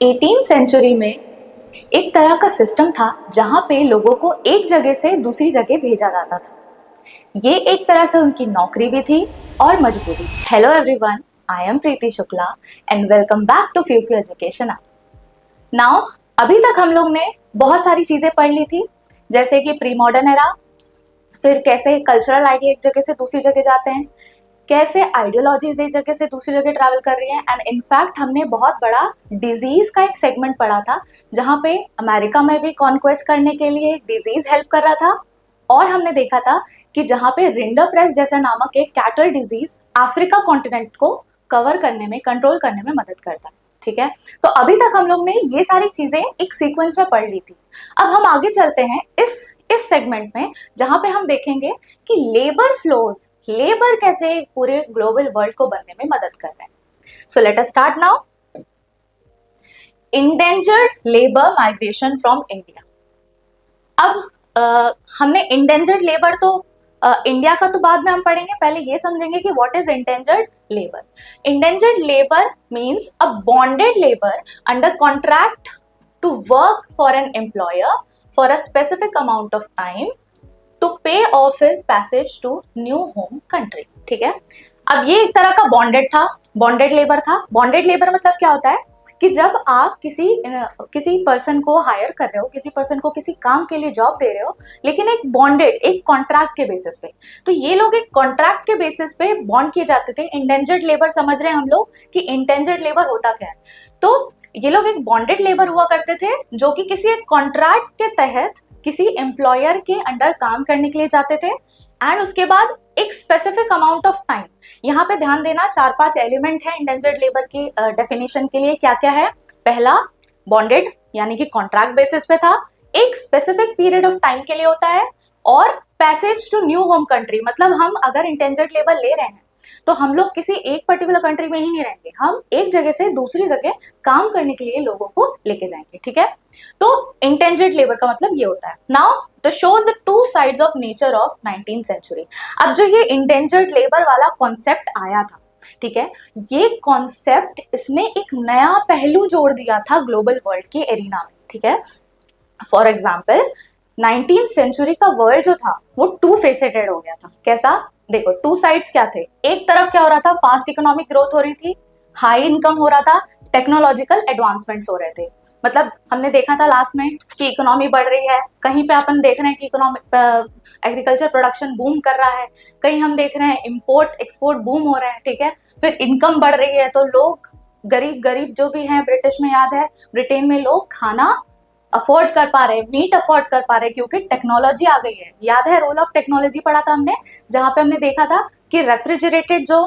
18 century में एक तरह का सिस्टम था जहां पे लोगों को एक जगह से दूसरी जगह भेजा जाता था। ये एक तरह से उनकी नौकरी भी थी और मजबूरी। Hello everyone, I am Preeti Shukla and welcome back to Fuqu education. Now अभी तक हम लोग ने बहुत सारी चीजें पढ़ ली थी, जैसे कि प्री मॉडर्न एरा, फिर कैसे कल्चरल आइडिया एक जगह से दूसरी जगह जाते हैं, कैसे आइडियोलॉजीज एक जगह से दूसरी जगह ट्रैवल कर रही हैं, एंड इनफैक्ट हमने बहुत बड़ा डिजीज का एक सेगमेंट पढ़ा था जहां पे अमेरिका में भी कॉन्क्वेस्ट करने के लिए डिजीज हेल्प कर रहा था, और हमने देखा था कि जहां पे रिंडरप्रेस जैसा नामक एक कैटल डिजीज अफ्रीका कॉन्टिनेंट को कवर करने में, कंट्रोल करने में मदद करता है। ठीक है, तो अभी तक हम लोग ने ये सारी चीजें एक सीक्वेंस में पढ़ ली थी। अब हम आगे चलते हैं इस सेगमेंट में, जहां पे हम देखेंगे कि लेबर कैसे पूरे ग्लोबल वर्ल्ड को बनने में मदद कर रहे हैं। So let us start now. Endangered labour migration from India. अब हमने इंडेंजर्ड लेबर तो इंडिया का तो बाद में हम पढ़ेंगे, पहले ये समझेंगे कि what is indentured labour. Indentured labour means a bonded labour under contract to work for an employer for a specific amount of time to pay off his passage to new home country. ठीक है, अब ये एक तरह का bonded labour था। Bonded labour मतलब क्या होता है कि जब आप किसी पर्सन को हायर कर रहे हो, किसी पर्सन को किसी काम के लिए जॉब दे रहे हो, लेकिन एक कॉन्ट्रैक्ट के बेसिस पे, तो ये लोग एक कॉन्ट्रैक्ट के बेसिस पे बॉन्ड किए जाते थे। इंडेंजर्ड लेबर समझ रहे हैं हम लोग कि इंडेंजर्ड लेबर होता क्या है। तो ये लोग एक बॉन्डेड लेबर हुआ करते थे जो कि किसी एक कॉन्ट्रैक्ट के तहत किसी एम्प्लॉयर के अंडर काम करने के लिए जाते थे, एंड उसके बाद एक स्पेसिफिक अमाउंट ऑफ टाइम। यहाँ पे ध्यान देना, 4-5 एलिमेंट है इंडेंजर्ड लेबर की डेफिनेशन के लिए। क्या क्या है? पहला, बॉन्डेड यानी कि कॉन्ट्रैक्ट बेसिस पे था, एक स्पेसिफिक पीरियड ऑफ टाइम के लिए होता है, और passage to new home country, मतलब हम अगर इंडेंजर्ड लेबर ले रहे हैं तो हम लोग किसी एक पर्टिकुलर कंट्री में ही नहीं रहेंगे, हम एक जगह से दूसरी जगह काम करने के लिए लोगों को लेके जाएंगे। ठीक है, तो इंडेंजर्ड लेबर का मतलब ये होता है। Now the shows the two sides of nature of 19th century. अब जो ये इंडेंजर्ड लेबर वाला कॉन्सेप्ट आया था, ठीक है, ये कॉन्सेप्ट इसने एक नया पहलू जोड़ दिया था ग्लोबल वर्ल्ड के एरिना में। ठीक है, फॉर एग्जाम्पल 19th सेंचुरी का वर्ल्ड जो था वो टू फेसेटेड हो गया था। कैसा? देखो, टू साइड्स क्या थे। एक तरफ क्या हो रहा था, फास्ट इकोनॉमिक ग्रोथ हो रही थी, हाई इनकम हो रहा था, टेक्नोलॉजिकल एडवांसमेंट्स हो रहे थे। मतलब हमने देखा था लास्ट में कि इकोनॉमी बढ़ रही है, कहीं पे अपन देख रहे हैं कि इकोनॉमिक एग्रीकल्चर प्रोडक्शन बूम कर रहा है, कहीं हम देख रहे हैं इंपोर्ट एक्सपोर्ट बूम हो रहे हैं। ठीक है, फिर इनकम बढ़ रही है, तो लोग गरीब जो भी हैं, ब्रिटिश में याद है, ब्रिटेन में लोग खाना अफोर्ड कर पा रहे, मीट अफोर्ड कर पा रहे, क्योंकि टेक्नोलॉजी आ गई है। याद है, रोल ऑफ टेक्नोलॉजी पढ़ा था हमने, जहां पे हमने देखा था कि रेफ्रिजरेटेड जो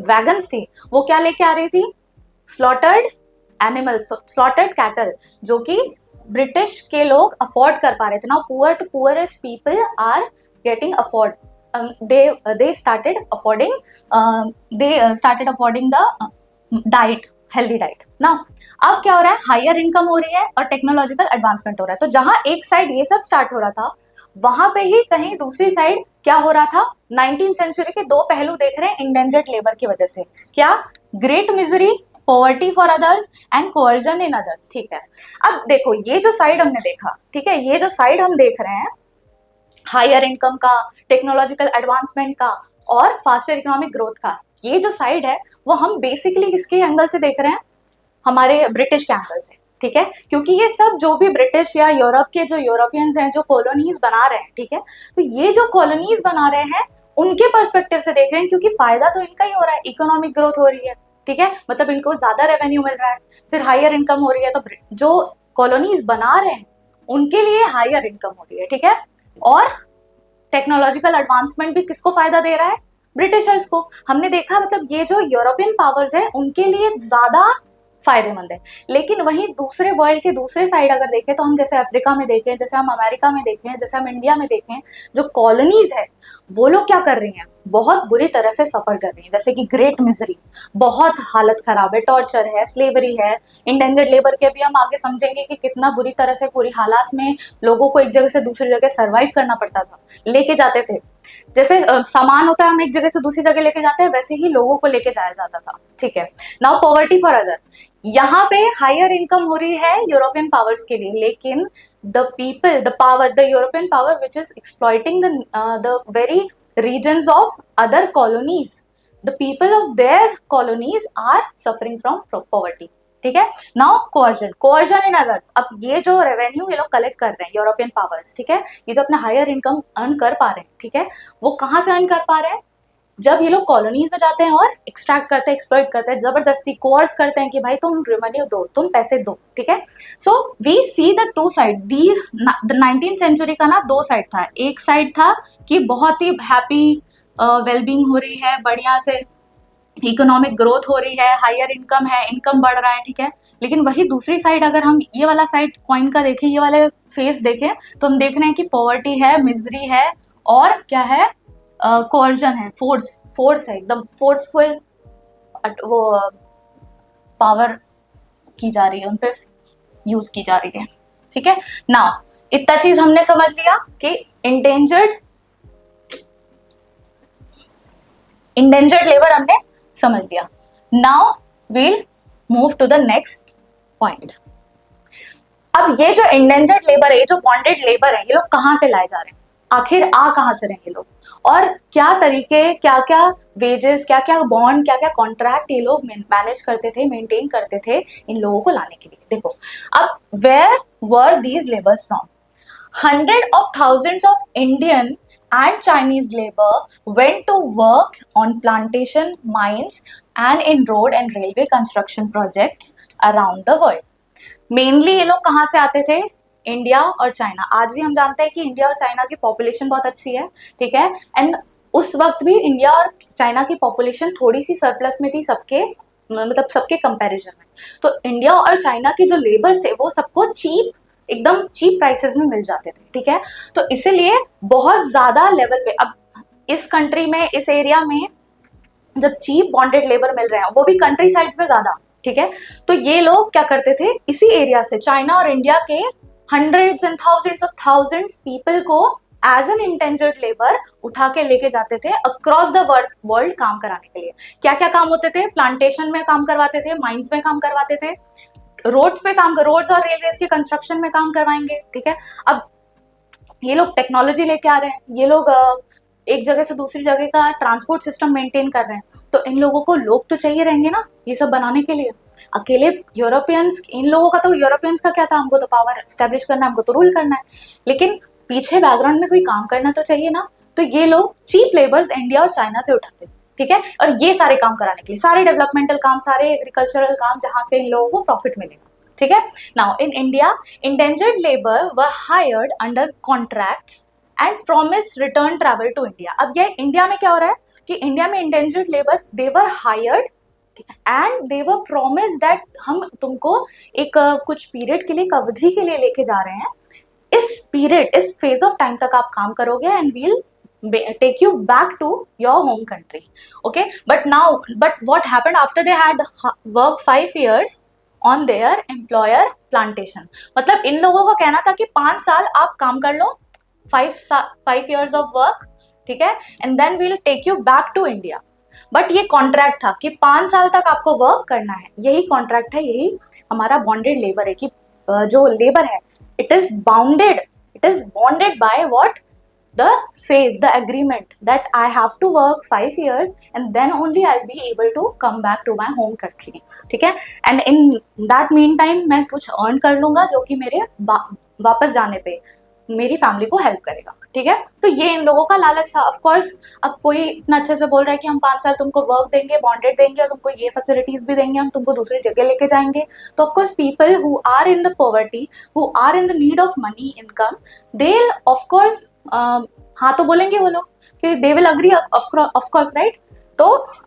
वैगन्स थी वो क्या लेके आ रही थी, स्लॉटर्ड एनिमल्स, स्लॉटर्ड कैटल, जो कि ब्रिटिश के लोग अफोर्ड कर पा रहे थे। Now poor to poorest people are getting afford, they started affording the diet, healthy diet. Now अब क्या हो रहा है, हायर इनकम हो रही है और टेक्नोलॉजिकल एडवांसमेंट हो रहा है। तो जहां एक साइड ये सब स्टार्ट हो रहा था, वहां पे ही कहीं दूसरी साइड क्या हो रहा था, 19th सेंचुरी के दो पहलू देख रहे हैं इंडेंजर्ड लेबर की वजह से। क्या? Great misery, poverty for others and coercion in others. ठीक है, अब देखो ये जो साइड हमने देखा, ठीक है, ये जो साइड हम देख रहे हैं हायर इनकम का, टेक्नोलॉजिकल एडवांसमेंट का और फास्टर इकोनॉमिक ग्रोथ का, ये जो साइड है वो हम बेसिकली किसके एंगल से देख रहे हैं, हमारे ब्रिटिश के एंगल से। ठीक है, क्योंकि ये सब जो भी ब्रिटिश या यूरोप के जो यूरोपियंस हैं जो कॉलोनीज बना रहे हैं, ठीक है, तो ये जो कॉलोनीज बना रहे हैं उनके पर्सपेक्टिव से देख रहे हैं, क्योंकि फायदा तो इनका ही हो रहा है, इकोनॉमिक ग्रोथ हो रही है। ठीक है, मतलब इनको ज्यादा रेवेन्यू मिल रहा है, फिर हायर इनकम हो रही है, तो जो कॉलोनीज बना रहे हैं उनके लिए हायर इनकम हो रही है। ठीक है, और टेक्नोलॉजिकल एडवांसमेंट भी किसको फायदा दे रहा है, ब्रिटिशर्स को। हमने देखा, मतलब ये जो यूरोपियन पावर्स है उनके लिए ज्यादा फायदेमंद है। लेकिन वहीं दूसरे वर्ल्ड के दूसरे साइड अगर देखें, तो हम जैसे अफ्रीका में देखें, जैसे हम अमेरिका में देखें, जैसे हम इंडिया में देखें, जो कॉलोनीज है वो लोग क्या कर रही हैं, बहुत बुरी तरह से सफर कर रही है। जैसे कि ग्रेट मिजरी, बहुत हालत खराब है, टॉर्चर है, स्लेवरी है, इंडेंजर्ड लेबर के भी हम आगे समझेंगे कि कितना बुरी तरह से पूरी हालात में लोगों को एक जगह से दूसरी जगह सर्वाइव करना पड़ता था, लेके जाते थे। जैसे सामान होता है हम एक जगह से दूसरी जगह लेके जाते हैं, वैसे ही लोगों को लेके जाया जाता था। ठीक है, नाउ पॉवर्टी फॉर अदर, यहाँ पे हायर इनकम हो रही है यूरोपियन पावर्स के लिए, लेकिन the people, the power, the European power which is exploiting the very regions of other colonies, the people of their colonies are suffering from poverty. ठीक है. Now coercion in others. अब ये जो revenue ये लोग कलेक्ट कर रहे हैं यूरोपियन पावर्स, ठीक है, ये जो अपना हायर इनकम अर्न कर पा रहे हैं, ठीक है, वो कहाँ से अर्न कर पा रहे हैं? जब ये लोग कॉलोनीज में जाते हैं और एक्सट्रैक्ट करते हैं, एक्सप्लॉइट करते हैं, जबरदस्ती कोर्स करते हैं कि भाई तुम मनी दो, तुम पैसे दो, ठीक है. So we see the two side. The 19th century का ना दो साइड था. एक साइड था कि बहुत ही हैप्पी वेलबींग हो रही है, बढ़िया से इकोनॉमिक ग्रोथ हो रही है, हायर इनकम है, इनकम बढ़ रहा है, ठीक है. लेकिन वही दूसरी साइड अगर हम ये वाला साइड कॉइन का देखें, ये वाले फेस देखें, तो हम देख रहे हैं कि पॉवर्टी है, मिजरी है, और क्या है, कोअर्जन है, फोर्स है, एकदम फोर्सफुल वो पावर की जा रही है, उन पे यूज की जा रही है, ठीक है. नाउ इतना चीज हमने समझ लिया कि इंडेंजर्ड लेबर हमने समझ लिया. Now we'll move to the next point. अब ये जो इंडेंजर्ड लेबर है, ये जो बॉन्डेड लेबर है, ये लोग कहाँ से लाए जा रहे हैं? आखिर कहाँ से रहे ये लोग, और क्या तरीके, क्या क्या वेजेस, क्या क्या बॉन्ड, क्या क्या कॉन्ट्रैक्ट ये लोग मैनेज करते थे, मेंटेन करते थे इन लोगों को लाने के लिए. देखो अब where were these labours from? Hundred of thousands of Indian and Chinese labor went to work on plantation, mines and in road and railway construction projects around the world. Mainly ये लोग कहाँ से आते थे? इंडिया और China. आज भी हम जानते हैं कि इंडिया और चाइना की पॉपुलेशन बहुत अच्छी है, ठीक है, एंड उस वक्त भी इंडिया और चाइना की पॉपुलेशन थोड़ी सी सरप्लस में थी सबके, मतलब सबके कंपैरिजन में. तो इंडिया और चाइना के जो लेबर्स थे वो सबको एकदम चीप प्राइसेस में मिल जाते थे, ठीक है. तो इसीलिए बहुत ज्यादा लेवल पे अब इस कंट्री में, इस एरिया में जब चीप बॉन्डेड लेबर मिल रहे हैं, वो भी कंट्री साइड्स में ज्यादा, ठीक है, तो ये लोग क्या करते थे, इसी एरिया से चाइना और इंडिया के hundreds and thousands of thousands people को एज एन इंटेंजर्ड लेबर उठा के लेके जाते थे अक्रॉस द वर्ल्ड काम कराने के लिए. क्या क्या काम होते थे? प्लांटेशन में काम करवाते थे, माइंस में काम करवाते थे, रोड्स और रेलवेज के कंस्ट्रक्शन में काम करवाएंगे, ठीक है. अब ये लोग टेक्नोलॉजी लेके आ रहे हैं, ये लोग एक जगह से दूसरी जगह का ट्रांसपोर्ट सिस्टम मेंटेन कर रहे हैं, तो इन लोगों को लोग तो चाहिए रहेंगे ना ये सब बनाने के लिए. अकेले यूरोपियंस, इन लोगों का तो, यूरोपियंस का क्या था, हमको तो पावर एस्टेब्लिश करना है, हमको तो रूल करना है, लेकिन पीछे बैकग्राउंड में कोई काम करना तो चाहिए ना. तो ये लोग चीप लेबर्स इंडिया और चाइना से उठाते थे, ठीक है, और ये सारे काम कराने के लिए, सारे डेवलपमेंटल काम, सारे एग्रीकल्चरल काम, जहां से इन लोगों को प्रॉफिट मिलेगा, ठीक है. Now in India indentured labour were hired under contracts and promise return travel to India. अब ये इंडिया में क्या हो रहा है कि इंडिया में endangered labour they were hired and they were promise that हम तुमको एक कुछ पीरियड के लिए, एक अवधि के लिए लेके जा रहे हैं, इस पीरियड, इस फेज ऑफ टाइम तक आप काम करोगे and we'll take you back to your home country. Okay, but what happened after they had worked 5 years on their employer plantation? मतलब इन लोगों का कहना था कि 5 साल आप काम कर लो, 5 years of work, ठीक है, and then we'll take you back to India. But ये कॉन्ट्रैक्ट था कि 5 साल तक आपको वर्क करना है, यही कॉन्ट्रैक्ट है, यही हमारा बॉन्डेड लेबर है कि जो लेबर है it is bonded by what, the phase, the agreement that I have to work 5 years and then only I'll be able to come back to my home country, ठीक है, and in that meantime मैं कुछ earn कर लूंगा जो कि मेरे वापस जाने पे मेरी फैमिली को हेल्प करेगा, ठीक है. तो ये इन लोगों का लालच था. ऑफ कोर्स अब कोई इतना अच्छे से बोल रहा है कि हम 5 साल तुमको वर्क देंगे, बॉन्डेड देंगे, और तुमको ये फैसिलिटीज भी देंगे, हम तुमको दूसरी जगह लेके जाएंगे, तो of course people who are in the poverty, who are in the need of money, income, they of course हाँ तो बोलेंगे वो लोग कि they will agree, of course, right. तो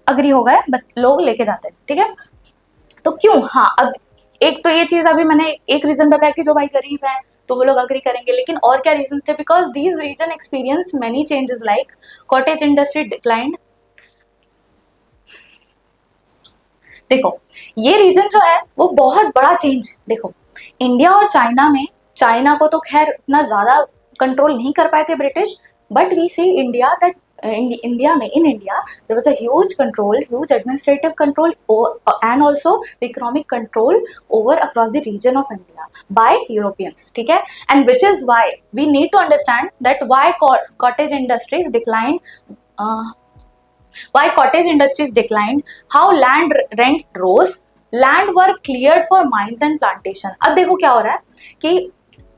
अग्री हो गए, बट लोग लेके जाते हैं, ठीक है. तो क्यों? हाँ, अब एक तो ये चीज अभी मैंने एक रीजन बताया कि जो भाई गरीब है तो वो लोग अग्री करेंगे, लेकिन और क्या रीजन थे? Because these reason experience many changes, like cottage industry declined. देखो ये रीजन जो है वो बहुत बड़ा चेंज. देखो इंडिया और चाइना में, चाइना को तो खैर इतना ज्यादा कंट्रोल नहीं कर पाए थे British, but we see India that India में, in India, there was a huge control, huge administrative control, and also the economic control over across the region of India by Europeans, ठीक है? And which is why we need to understand that why cottage industries declined, how land rent rose, land were cleared for mines and plantation. अब देखो क्या हो रहा है कि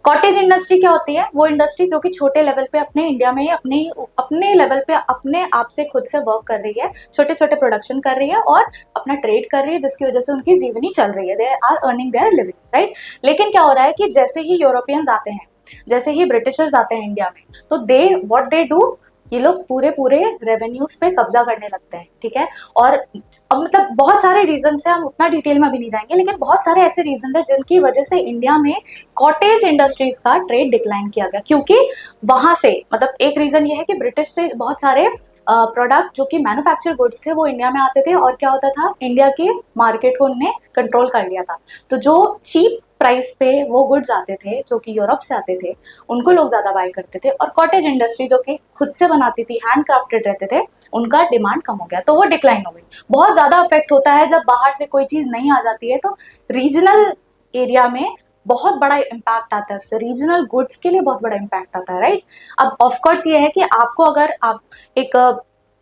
cottage industry क्या होती है, वो इंडस्ट्री जो कि छोटे लेवल पे अपने इंडिया में अपने लेवल पे अपने आप से खुद से वर्क कर रही है, छोटे छोटे प्रोडक्शन कर रही है और अपना ट्रेड कर रही है, जिसकी वजह से उनकी जीवनी चल रही है, they are earning their living, right. लेकिन क्या हो रहा है कि जैसे ही यूरोपियंस आते हैं, जैसे ही ब्रिटिशर्स आते हैं इंडिया में, तो दे व्हाट दे डू, ये लोग पूरे रेवेन्यूज पे कब्जा करने लगते हैं, ठीक है। और अब मतलब बहुत सारे रीजन है, हम उतना डिटेल में अभी नहीं जाएंगे, लेकिन बहुत सारे ऐसे रीजन है जिनकी वजह से इंडिया में कॉटेज इंडस्ट्रीज का ट्रेड डिक्लाइन किया गया, क्योंकि वहां से मतलब एक रीजन ये है कि ब्रिटिश से बहुत सारे प्रोडक्ट जो कि मैन्युफैक्चर गुड्स थे वो इंडिया में आते थे, और क्या होता था, इंडिया के मार्केट को उन्होंने कंट्रोल कर लिया था। तो जो चीप प्राइस पे वो गुड्स आते थे जो कि यूरोप से आते थे, उनको लोग ज्यादा बाय करते थे, और कॉटेज इंडस्ट्री जो कि खुद से बनाती थी, हैंड क्राफ्टेड रहते थे, उनका डिमांड कम हो गया, तो वो डिक्लाइन हो गई। बहुत ज्यादा अफेक्ट होता है जब बाहर से कोई चीज नहीं आ जाती है, तो रीजनल एरिया में बहुत बड़ा इम्पैक्ट आता है, उससे रीजनल गुड्स के लिए बहुत बड़ा इम्पैक्ट आता है, राइट। अब ऑफकोर्स ये है कि आपको अगर आप एक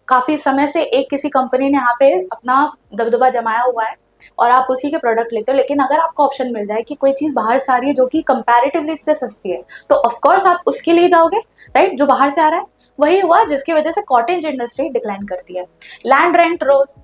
काफी समय से एक किसी कंपनी ने यहाँ पे अपना दबदबा जमाया हुआ है और आप उसी के प्रोडक्ट लेते हो, लेकिन अगर आपको ऑप्शन मिल जाए कि कोई चीज बाहर से आ रही है जो कि कंपैरेटिवली इससे सस्ती है, तो ऑफकोर्स आप उसके लिए जाओगे, राइट, जो बाहर से आ रहा है। वही हुआ जिसकी वजह से कॉटेज इंडस्ट्री डिक्लाइन करती है। लैंड रेंट रोज,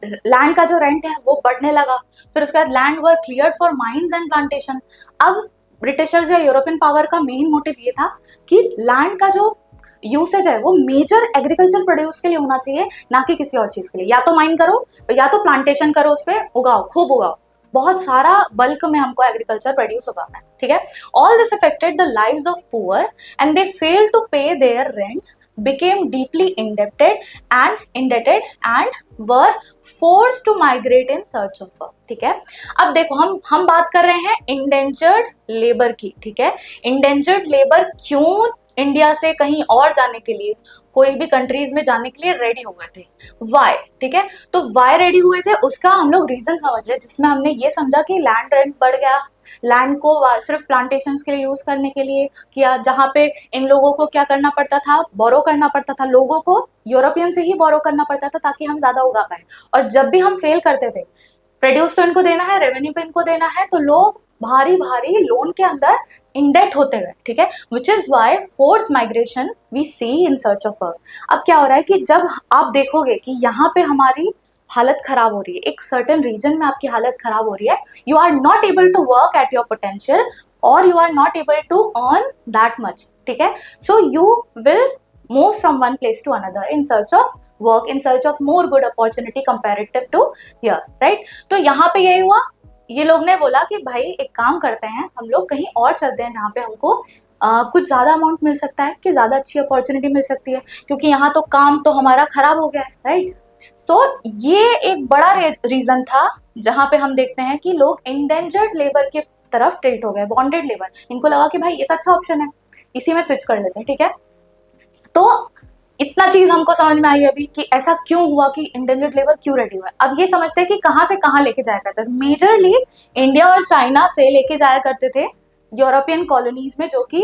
लैंड का जो रेंट है वो बढ़ने लगा। फिर उसके बाद land were cleared for mines and plantation. अब ब्रिटिशर्स या यूरोपियन पावर का मेन मोटिव ये था कि लैंड का जो यूसेज है वो मेजर एग्रीकल्चर प्रोड्यूस के लिए होना चाहिए, ना कि किसी और चीज के लिए। या तो माइन करो या तो प्लांटेशन करो, उस पर उगाओ, खूब उगाओ, बहुत सारा बल्क में हमको एग्रीकल्चर प्रोड्यूस उगाना है, ठीक है। All this affected the lives of poor and they fail to pay their rents, became deeply indebted and were forced to migrate in search of work, ठीक है। अब देखो हम बात कर रहे हैं इंडेंजर्ड लेबर की, ठीक है। इंडेंजर्ड लेबर क्यों इंडिया से कहीं और जाने के लिए, कोई भी कंट्रीज में जाने के लिए रेडी हो गए थे, वाई, ठीक है। तो वाई रेडी हुए थे, उसका हम लोग रीजन समझ रहे हैं, जिसमें हमने ये समझा कि लैंड रेंट बढ़ गया, लैंड को सिर्फ प्लांटेशंस के लिए यूज करने के लिए किया, जहां पे इन लोगों को क्या करना पड़ता था, बोरो करना पड़ता था, लोगों को यूरोपियन से ही बोरो करना पड़ता था ताकि हम ज्यादा उगा पाए। और जब भी हम फेल करते थे, प्रोड्यूस तो इनको देना है, रेवेन्यू पे इनको देना है, तो लोग भारी भारी लोन के अंदर इंडेट होते गए, ठीक है। Which is why force migration we see in search of work. अब क्या हो रहा है कि जब आप देखोगे कि यहाँ पे हमारी हालत खराब हो रही है, एक सर्टेन रीजन में आपकी हालत खराब हो रही है, you are not able to work at your potential और you are not able to earn that much, ठीक है। So you will move from one place to another in search of work, in search of more good opportunity comparative to here, right. तो यहाँ पे यही हुआ, ये लोग ने बोला कि भाई एक काम करते हैं, हम लोग कहीं और चलते हैं जहाँ पे हमको कुछ ज्यादा अमाउंट मिल सकता है, कि ज्यादा अच्छी अपॉर्चुनिटी मिल सकती है, क्योंकि यहाँ तो काम तो हमारा खराब हो गया है, राइट। सो ये एक बड़ा रीजन था जहां पे हम देखते हैं कि लोग इंडेंजर्ड लेबर के तरफ टिल्ट हो गए, बॉन्डेड लेबर। इनको लगा कि भाई ये तो अच्छा ऑप्शन है, इसी में स्विच कर लेते हैं, ठीक है। तो इतना चीज हमको समझ में आई अभी कि ऐसा क्यों हुआ कि इंडेंजर्ड लेबर क्यों रेडी हुआ। अब ये समझते हैं कि कहाँ से कहाँ लेके जाया करते थे। मेजरली इंडिया और चाइना से लेके जाया करते थे यूरोपियन कॉलोनीज में, जो कि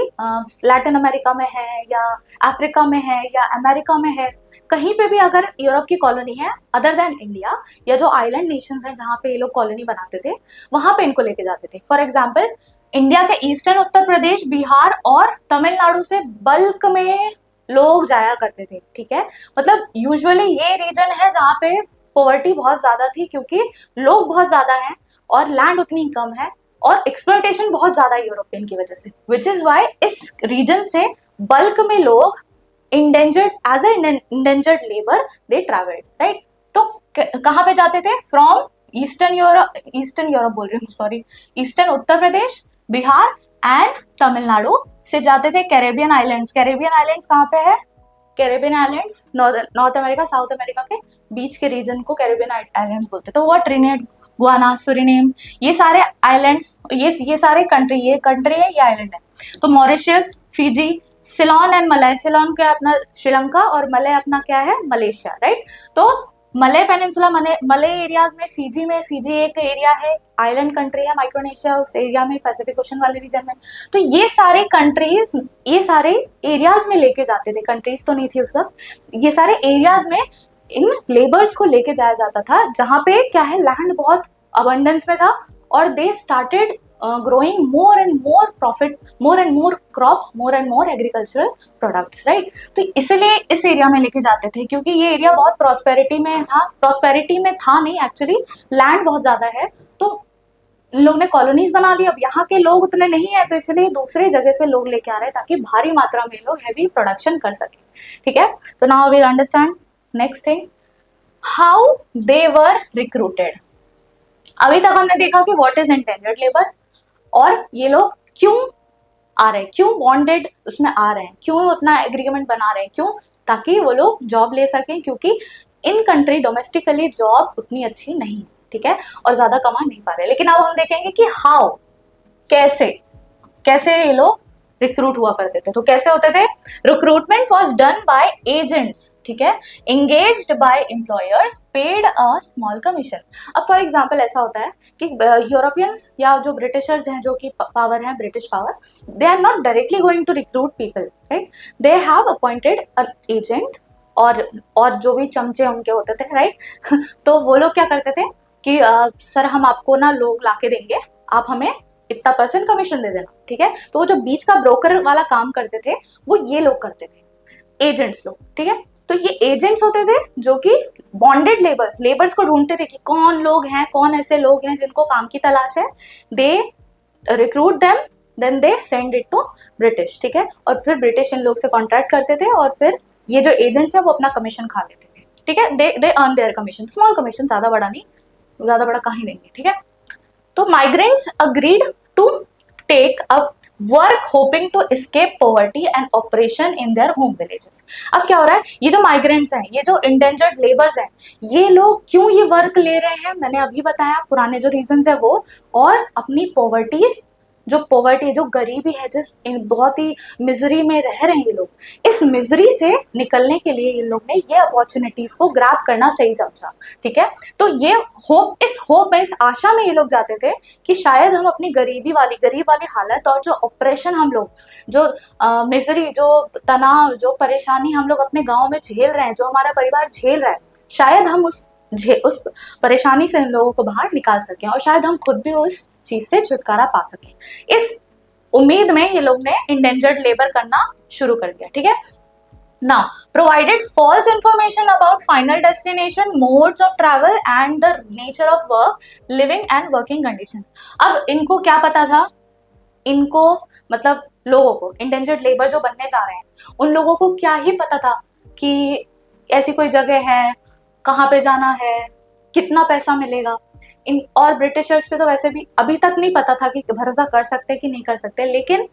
लैटिन अमेरिका में है या अफ्रीका में है या अमेरिका में है, कहीं पे भी अगर यूरोप की कॉलोनी है अदर देन इंडिया, या जो आइलैंड नेशंस हैं जहाँ पे ये लोग कॉलोनी बनाते थे, वहां पे इनको लेके जाते थे। फॉर एग्जाम्पल इंडिया के ईस्टर्न उत्तर प्रदेश, बिहार और तमिलनाडु से बल्क में लोग जाया करते थे, ठीक है। मतलब यूजुअली ये रीजन है जहाँ पे पॉवर्टी बहुत ज्यादा थी, क्योंकि लोग बहुत ज्यादा हैं और लैंड उतनी कम है और एक्सप्लॉयटेशन बहुत ज्यादा है यूरोपियन की वजह से, विच इज वाई इस रीजन से बल्क में लोग indentured as a indentured labour they travelled, right. तो कहाँ पे जाते थे? फ्रॉम ईस्टर्न यूरोप बोल रही हूँ, sorry, eastern Uttar Pradesh, Bihar and Tamil Nadu से जाते थे कैरेबियन आइलैंड्स। कैरेबियन आइलैंड्स कहाँ पे है? Caribbean islands north America, south America के बीच के रीजन को कैरेबियन आइलैंड्स बोलते हैं। तो वो ट्रिनिडेड, गुआना, सुरिनेम, ये सारे आइलैंड्स, ये सारे कंट्री, ये कंट्री है, ये आइलैंड है। तो Mauritius, Fiji, Ceylon and Malay, Ceylon क्या है अपना श्रीलंका और मलय अपना क्या है मलेशिया, राइट। तो मलय पेनिनसुला, मलय एरियाज में फिजी एक एरिया है, आइलैंड कंट्री है माइक्रोनेशिया, उस एरिया में पैसिफिक ओशन वाले रीजन में। तो ये सारे कंट्रीज, ये सारे एरियाज में लेके जाते थे, कंट्रीज तो नहीं थी उस वक्त, ये सारे एरियाज में इन लेबर्स को लेके जाया जाता था, जहाँ पे क्या है लैंड बहुत अबंडेंस में था, और they started growing more and more profit, more and more crops, more and more agricultural products, right। तो इसलिए इस एरिया में लेके जाते थे, क्योंकि ये एरिया बहुत प्रॉस्पेरिटी में था नहीं एक्चुअली, लैंड बहुत ज्यादा है, तो इन लोग ने कॉलोनीज बना ली। अब यहाँ के लोग उतने नहीं है, तो इसलिए दूसरे जगह से लोग लेके आ रहे हैं ताकि भारी मात्रा में लोग हैवी प्रोडक्शन कर सके, ठीक है। तो now we understand next thing, how they were recruited. अभी तक हमने देखा कि व्हाट इज इंटेंडेड लेबर, और ये लोग क्यों आ रहे हैं, क्यों बॉन्डेड उसमें आ रहे हैं, क्यों उतना एग्रीमेंट बना रहे हैं, क्यों, ताकि वो लोग जॉब ले सकें, क्योंकि इन कंट्री डोमेस्टिकली जॉब उतनी अच्छी नहीं है, ठीक है, और ज्यादा कमा नहीं पा रहे। लेकिन अब हम देखेंगे कि हाउ, कैसे कैसे ये लोग रिक्रूट हुआ करते थे। तो कैसे होते थे, recruitment was done by agents, ठीक है, engaged by employers, paid a small commission. अब फॉर एग्जांपल ऐसा होता है कि यूरोपियंस या जो ब्रिटिशर्स हैं, जो कि पावर है British power, they are not directly going to recruit people, right, they have appointed a agent, और जो भी चमचे उनके होते थे, राइट तो वो लोग क्या करते थे कि सर हम आपको ना लोग लाके देंगे, आप हमें इतना % कमीशन दे देना, ठीक है। तो वो जो बीच का ब्रोकर वाला काम करते थे वो ये लोग करते थे, एजेंट्स लोग, ठीक है। तो ये एजेंट्स होते थे जो कि बॉन्डेड लेबर्स को ढूंढते थे कि कौन लोग हैं, कौन ऐसे लोग हैं जिनको काम की तलाश है, they recruit them, then they send it to British, ठीक है, और फिर ब्रिटिश इन लोग से कॉन्ट्रैक्ट करते थे, और फिर ये जो एजेंट्स है वो अपना कमीशन खा लेते थे, ठीक है, they earn their commission, small commission, ज्यादा बड़ा नहीं, ज्यादा बड़ा कहीं देंगे, ठीक है। तो migrants agreed to take up work hoping to escape poverty and operation in their home villages. अब क्या हो रहा है, ये जो माइग्रेंट्स हैं, ये जो इंडेंजर्ड लेबर्स हैं, ये लोग क्यों ये वर्क ले रहे हैं, मैंने अभी बताया पुराने जो रीजंस है वो, और अपनी पॉवर्टीज, जो पॉवर्टी, जो गरीबी है, जिस बहुत ही मिजरी में रह रहे हैं ये लोग, इस मिजरी से निकलने के लिए इन लोग ने ये अपॉर्चुनिटीज को ग्रैब करना सही समझा, ठीक है। तो ये होप, इस होप में, इस आशा में ये लोग जाते थे कि शायद हम अपनी गरीब वाली हालत और जो ऑपरेशन हम लोग, जो मिजरी, जो तनाव, जो परेशानी हम लोग अपने गाँव में झेल रहे हैं, जो हमारा परिवार झेल रहा है, शायद हम उस परेशानी से इन लोगों को बाहर निकाल सकें, और शायद हम खुद भी उस चीज से छुटकारा पा सके। इस उम्मीद में ये लोग ने इंडेंजर्ड लेबर करना शुरू कर दिया, ठीक है। Now provided false information about final destination, modes of travel and the nature of work, living and working condition. अब इनको क्या पता था, इनको मतलब लोगों को, इंडेंजर्ड लेबर जो बनने जा रहे हैं, उन लोगों को क्या ही पता था कि ऐसी कोई जगह है, कहाँ पे जाना है, कितना पैसा मिलेगा। इन और ब्रिटिशर्स पे तो वैसे भी अभी तक नहीं पता था कि भरोसा कर सकते कि नहीं कर सकते, लेकिन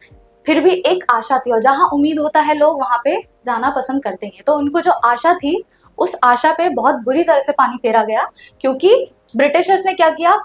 फिर भी एक आशा थी, और जहां उम्मीद होता है लोग वहां पे जाना पसंद करते हैं। तो उनको जो आशा थी, उस आशा पे बहुत बुरी तरह से पानी फेरा गया, क्योंकि ब्रिटिशर्स ने क्या किया,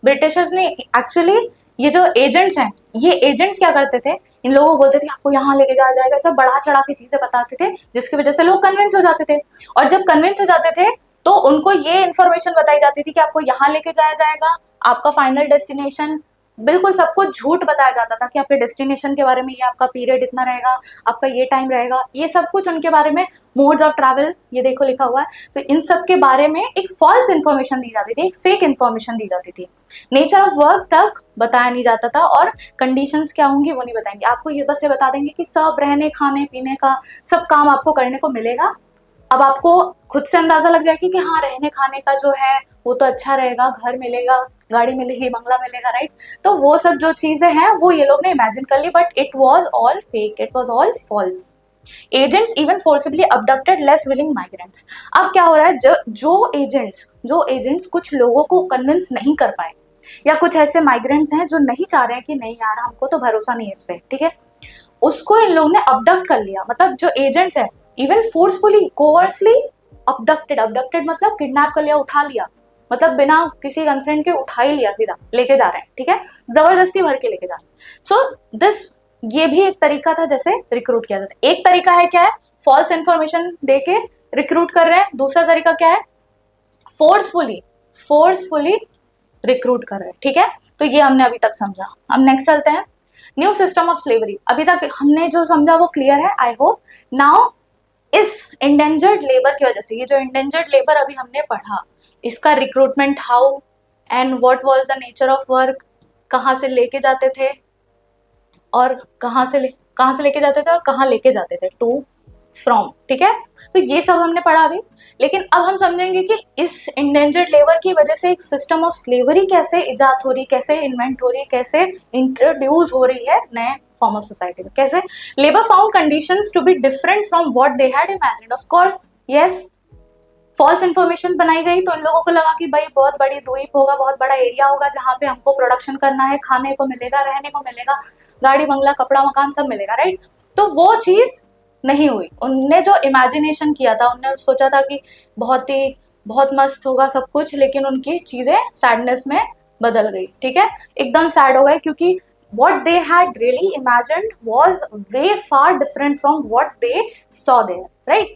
ब्रिटिशर्स ने एक्चुअली, ये जो एजेंट्स हैं, ये एजेंट्स क्या करते थे, इन लोगों को बोलते थे आपको यहाँ लेके जाया जाएगा, सब बढ़ा चढ़ा के चीजें बताते थे, जिसकी वजह से लोग कन्विंस हो जाते थे। और जब कन्विंस हो जाते थे तो उनको ये इन्फॉर्मेशन बताई जाती थी कि आपको यहाँ लेके जाया जाएगा, आपका फाइनल डेस्टिनेशन, बिल्कुल सब कुछ झूठ बताया जाता था कि आपके डेस्टिनेशन के बारे में, ये आपका पीरियड इतना रहेगा, आपका ये टाइम रहेगा, ये सब कुछ उनके बारे में, मोड्स ऑफ ट्रैवल, ये देखो लिखा हुआ है। तो इन सब के बारे में एक फॉल्स इन्फॉर्मेशन दी जाती थी, एक फेक इन्फॉर्मेशन दी जाती थी। नेचर ऑफ वर्क तक बताया नहीं जाता था, और कंडीशंस क्या होंगी वो नहीं बताएंगे आपको, ये बस ये बता देंगे कि सब रहने खाने पीने का सब काम आपको करने को मिलेगा। अब आपको खुद से अंदाजा लग जाएगी कि हाँ, रहने खाने का जो है वो तो अच्छा रहेगा, घर मिलेगा, गाड़ी मिलेगी, बंगला मिलेगा, राइट। तो वो सब जो चीजें हैं वो ये लोग ने इमेजिन कर ली, but it was all fake, it was all false. Agents even forcibly abducted less willing migrants. अब क्या हो रहा है, जो एजेंट्स कुछ लोगों को कन्विंस नहीं कर पाए, या कुछ ऐसे माइग्रेंट्स हैं जो नहीं चाह रहे हैं कि नहीं यार हमको तो भरोसा नहीं है इस पे, ठीक है, उसको इन लोगों ने अबडक्ट कर लिया। मतलब जो एजेंट्स है, इवन फोर्सफुली, कोवर्सली अबडक्टेड मतलब किडनैप कर लिया, उठा लिया, मतलब बिना किसी कंसेंट के उठा ही लिया, सीधा लेके जा रहे हैं, ठीक है, जबरदस्ती भर के लेके जा रहे हैं। सो दिस ये भी एक तरीका था जैसे रिक्रूट किया जाता है। एक तरीका है क्या है, फॉल्स इंफॉर्मेशन देके रिक्रूट कर रहे हैं। दूसरा तरीका क्या है, फोर्सफुली रिक्रूट कर रहे हैं। ठीक है, तो ये हमने अभी तक समझा। अब नेक्स्ट चलते हैं, न्यू सिस्टम ऑफ स्लेवरी। अभी तक हमने जो समझा वो क्लियर है, आई होप। नाउ इस इंडेंजर्ड लेबर की वजह से, ये जो इंडेंजर्ड लेबर अभी हमने पढ़ा, इसका recruitment how and what was the nature of work, कहाँ से लेके जाते थे और कहाँ से लेके जाते थे और कहाँ लेके जाते थे, टू फ्रॉम। ठीक है, तो ये सब हमने पढ़ा अभी। लेकिन अब हम समझेंगे कि इस इंडेंजर्ड लेबर की वजह से एक सिस्टम ऑफ स्लेवरी कैसे इजाद हो रही, कैसे इन्वेंट हो रही, कैसे इंट्रोड्यूस हो रही है नए फॉर्म ऑफ सोसाइटी में। कैसे labour found conditions to be different from what they had imagined. Of course yes, false information बनाई गई तो इन लोगों को लगा कि भाई बहुत बड़ी द्वीप होगा, बहुत बड़ा एरिया होगा जहाँ पे हमको प्रोडक्शन करना है, खाने को मिलेगा, रहने को मिलेगा, गाड़ी बंगला कपड़ा मकान सब मिलेगा, राइट। तो वो चीज नहीं हुई। उनने जो इमेजिनेशन किया था, उनने सोचा था कि बहुत मस्त होगा सब कुछ, लेकिन उनकी चीजें सैडनेस में बदल गई। ठीक है, एकदम सैड हो गए, क्योंकि what they had really imagined was way far different from what they saw there, right?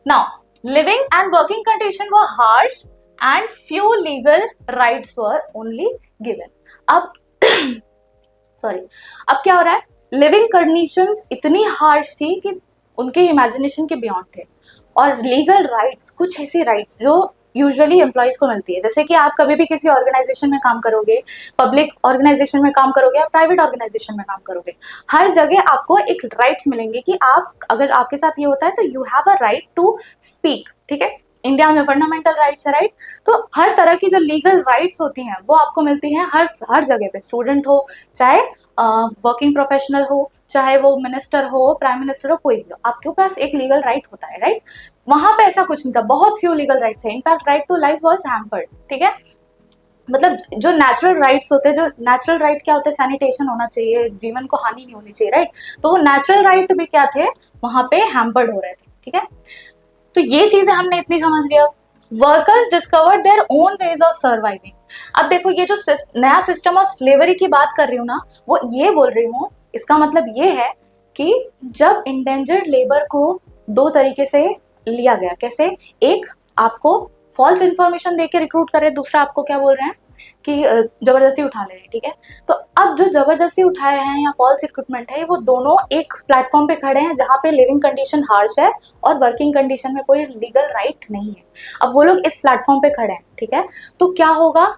Now, living and working conditions were harsh and few legal rights were only given. अब सॉरी, अब क्या हो रहा है, living conditions इतनी harsh थी कि उनके इमेजिनेशन के बियॉन्ड थे, और लीगल राइट्स, कुछ ऐसी राइट्स जो यूजुअली एम्प्लॉयज को मिलती है, जैसे कि आप कभी भी किसी ऑर्गेनाइजेशन में काम करोगे, पब्लिक ऑर्गेनाइजेशन में काम करोगे या प्राइवेट ऑर्गेनाइजेशन में काम करोगे, हर जगह आपको एक राइट्स मिलेंगे कि आप, अगर आपके साथ ये होता है तो you have a right to speak. ठीक है, इंडिया में फंडामेंटल राइट्स है, राइट। तो हर तरह की जो लीगल राइट्स होती हैं वो आपको मिलती हैं हर जगह पे, स्टूडेंट हो, चाहे वर्किंग प्रोफेशनल हो, चाहे वो मिनिस्टर हो, प्राइम मिनिस्टर हो, कोई भी हो, आपके पास एक लीगल राइट होता है, राइट। वहां पे ऐसा कुछ नहीं था, बहुत फ्यू लीगल राइट्स है। In fact right to life was hampered. ठीक है, मतलब जो नेचुरल राइट्स होते हैं, जो नेचुरल राइट क्या होते हैं, सैनिटेशन होना चाहिए, जीवन को हानि नहीं होनी चाहिए, राइट। तो वो नेचुरल राइट भी क्या थे, वहां पे हैम्पर्ड हो रहे थे। ठीक है, तो ये चीजें हमने इतनी समझ लिया। Workers discovered their own ways of surviving. अब देखो, ये जो नया सिस्टम ऑफ स्लेवरी की बात कर रही हूँ ना, वो ये बोल रही हूँ, इसका मतलब ये है कि जब इंडेंजर्ड लेबर को दो तरीके से लिया गया, कैसे, एक आपको फॉल्स इंफॉर्मेशन देके रिक्रूट करे, दूसरा आपको क्या बोल रहे हैं कि जबरदस्ती उठा ले रहे हैं। ठीक है, तो अब जो जबरदस्ती उठाए हैं या फॉल्स रिक्रूटमेंट है, वो दोनों एक प्लेटफॉर्म पे खड़े हैं जहाँ पे लिविंग कंडीशन हार्श है और वर्किंग कंडीशन में कोई लीगल राइट नहीं है। अब वो लोग इस प्लेटफॉर्म पे खड़े हैं। ठीक है, तो क्या होगा,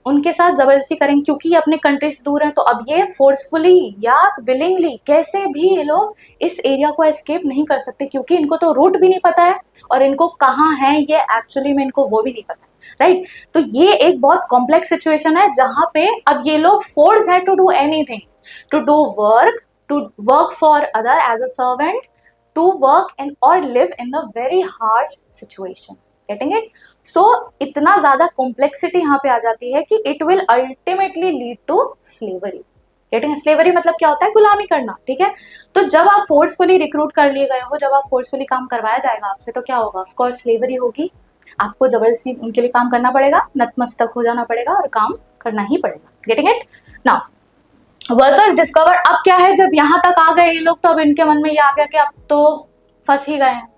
उनके साथ जबरदस्ती करेंगे, क्योंकि ये अपने कंट्री से दूर हैं, तो अब ये फोर्सफुली या विलिंगली कैसे भी ये लोग इस एरिया को एस्केप नहीं कर सकते, क्योंकि इनको तो रूट भी नहीं पता है और इनको कहाँ है ये एक्चुअली में इनको वो भी नहीं पता, राइट। तो ये एक बहुत कॉम्प्लेक्स सिचुएशन है जहां पे अब ये लोग फोर्स है to do anything, to do work for other as a servant, to work in और live in a very harsh situation. Getting it? So इतना ज्यादा कॉम्प्लेक्सिटी यहाँ पे आ जाती है कि it will ultimately lead to slavery. Getting? Slavery मतलब क्या होता है, गुलामी करना। ठीक है, तो जब आप फोर्सफुली रिक्रूट कर लिए गए हो, जब आप फोर्सफुली काम करवाया जाएगा आपसे, तो क्या होगा, ऑफ कोर्स स्लेवरी होगी, आपको जबरदस्ती उनके लिए काम करना पड़ेगा, नतमस्तक हो जाना पड़ेगा और काम करना ही पड़ेगा। Getting it? Now workers discover, अब क्या है, जब यहाँ तक आ गए ये लोग, तो अब इनके मन में ये आ गया कि अब तो फंस ही गए हैं,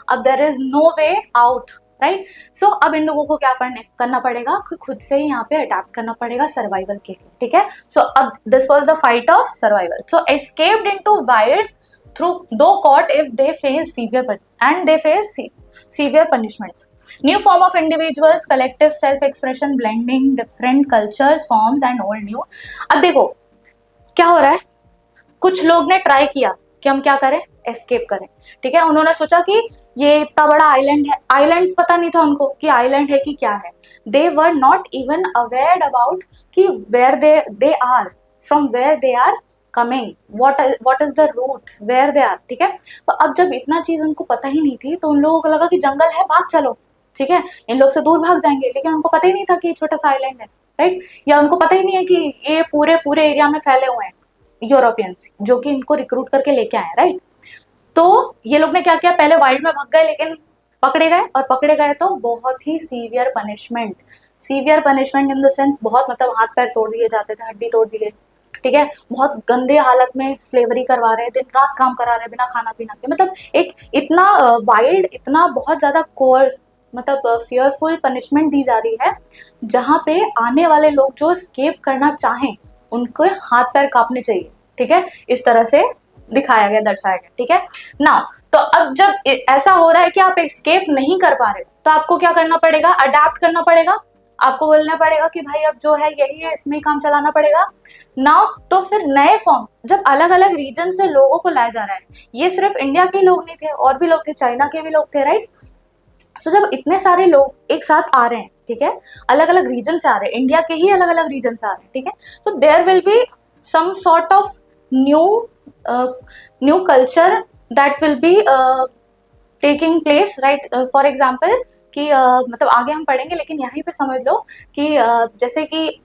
अब there is no way out, right. So अब इन लोगों को क्या करना पड़ेगा, खुद से ही यहाँ पे अडेप्ट करना पड़ेगा सर्वाइवल के लिए। ठीक है, सो अब this was the fight of survival. So escaped into wires through though caught if they face severe punishments. New form of individuals, collective self-expression, blending different cultures, forms and old new। अब देखो क्या हो रहा है, कुछ लोग ने try किया कि हम क्या करें, एस्केप करें। ठीक है, उन्होंने सोचा कि ये इतना बड़ा आइलैंड है, आइलैंड पता नहीं था उनको कि आइलैंड है कि क्या है। They were not even aware about कि where they are, from where they are coming, what is the route where they are. ठीक है, तो अब जब इतना चीज उनको पता ही नहीं थी, तो उन लोगों को लगा कि जंगल है, भाग चलो। ठीक है, इन लोग से दूर भाग जाएंगे, लेकिन उनको पता ही नहीं था कि छोटा सा आइलैंड है, राइट। या उनको पता ही नहीं है कि ये पूरे एरिया में फैले हुए हैं यूरोपियंस, जो कि इनको रिक्रूट करके लेके आए, राइट। तो ये लोग ने क्या किया, पहले वाइल्ड में भाग गए, लेकिन पकड़े गए, और पकड़े गए तो बहुत ही severe punishment in the sense, बहुत मतलब हाथ पैर तोड़ दिए जाते थे, हड्डी तोड़ दी गई। ठीक है, बहुत गंदे हालत में स्लेवरी करवा रहे हैं, दिन रात काम करा रहे हैं बिना खाना पीना के, मतलब एक इतना वाइल्ड, इतना बहुत ज्यादा कोर्स, मतलब फियरफुल पनिशमेंट दी जा रही है, जहाँ पे आने वाले लोग जो स्केप करना चाहें उनको हाथ पैर कांपने चाहिए, ठीक है, इस तरह से दिखाया गया, दर्शाया गया, ठीक है ना। तो अब जब ऐसा हो रहा है कि आप एस्केप नहीं कर पा रहे, तो आपको क्या करना पड़ेगा, अडेप्ट करना पड़ेगा, आपको बोलना पड़ेगा कि भाई अब जो है यही है, इसमें ही काम चलाना पड़ेगा ना। तो फिर नए फॉर्म, जब अलग अलग रीजन से लोगों को लाया जा रहा है, ये सिर्फ इंडिया के लोग नहीं थे, और भी लोग थे, चाइना के भी लोग थे, राइट। सो जब इतने सारे लोग एक साथ आ रहे हैं, ठीक है, अलग अलग रीजन से आ रहे हैं, इंडिया के ही अलग अलग रीजन से आ रहे हैं, ठीक है, तो there will be some sort of new culture that will be taking place, right. For example कि मतलब आगे हम पढ़ेंगे, लेकिन यहीं पे समझ लो कि जैसे कि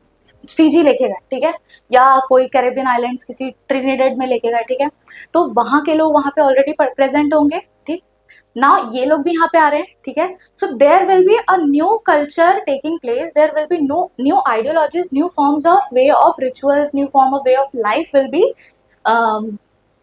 फिजी लेके गए, ठीक है, या कोई कैरेबियन आइलैंड्स किसी ट्रिनिडेड में लेके गए, ठीक है, तो वहां के लोग वहां पे ऑलरेडी प्रेजेंट होंगे, ठीक ना, ये लोग भी यहाँ पे आ रहे हैं, ठीक है। So there will be a new culture taking place, there will be new ideologies, new forms of way of rituals, new form of way of life will be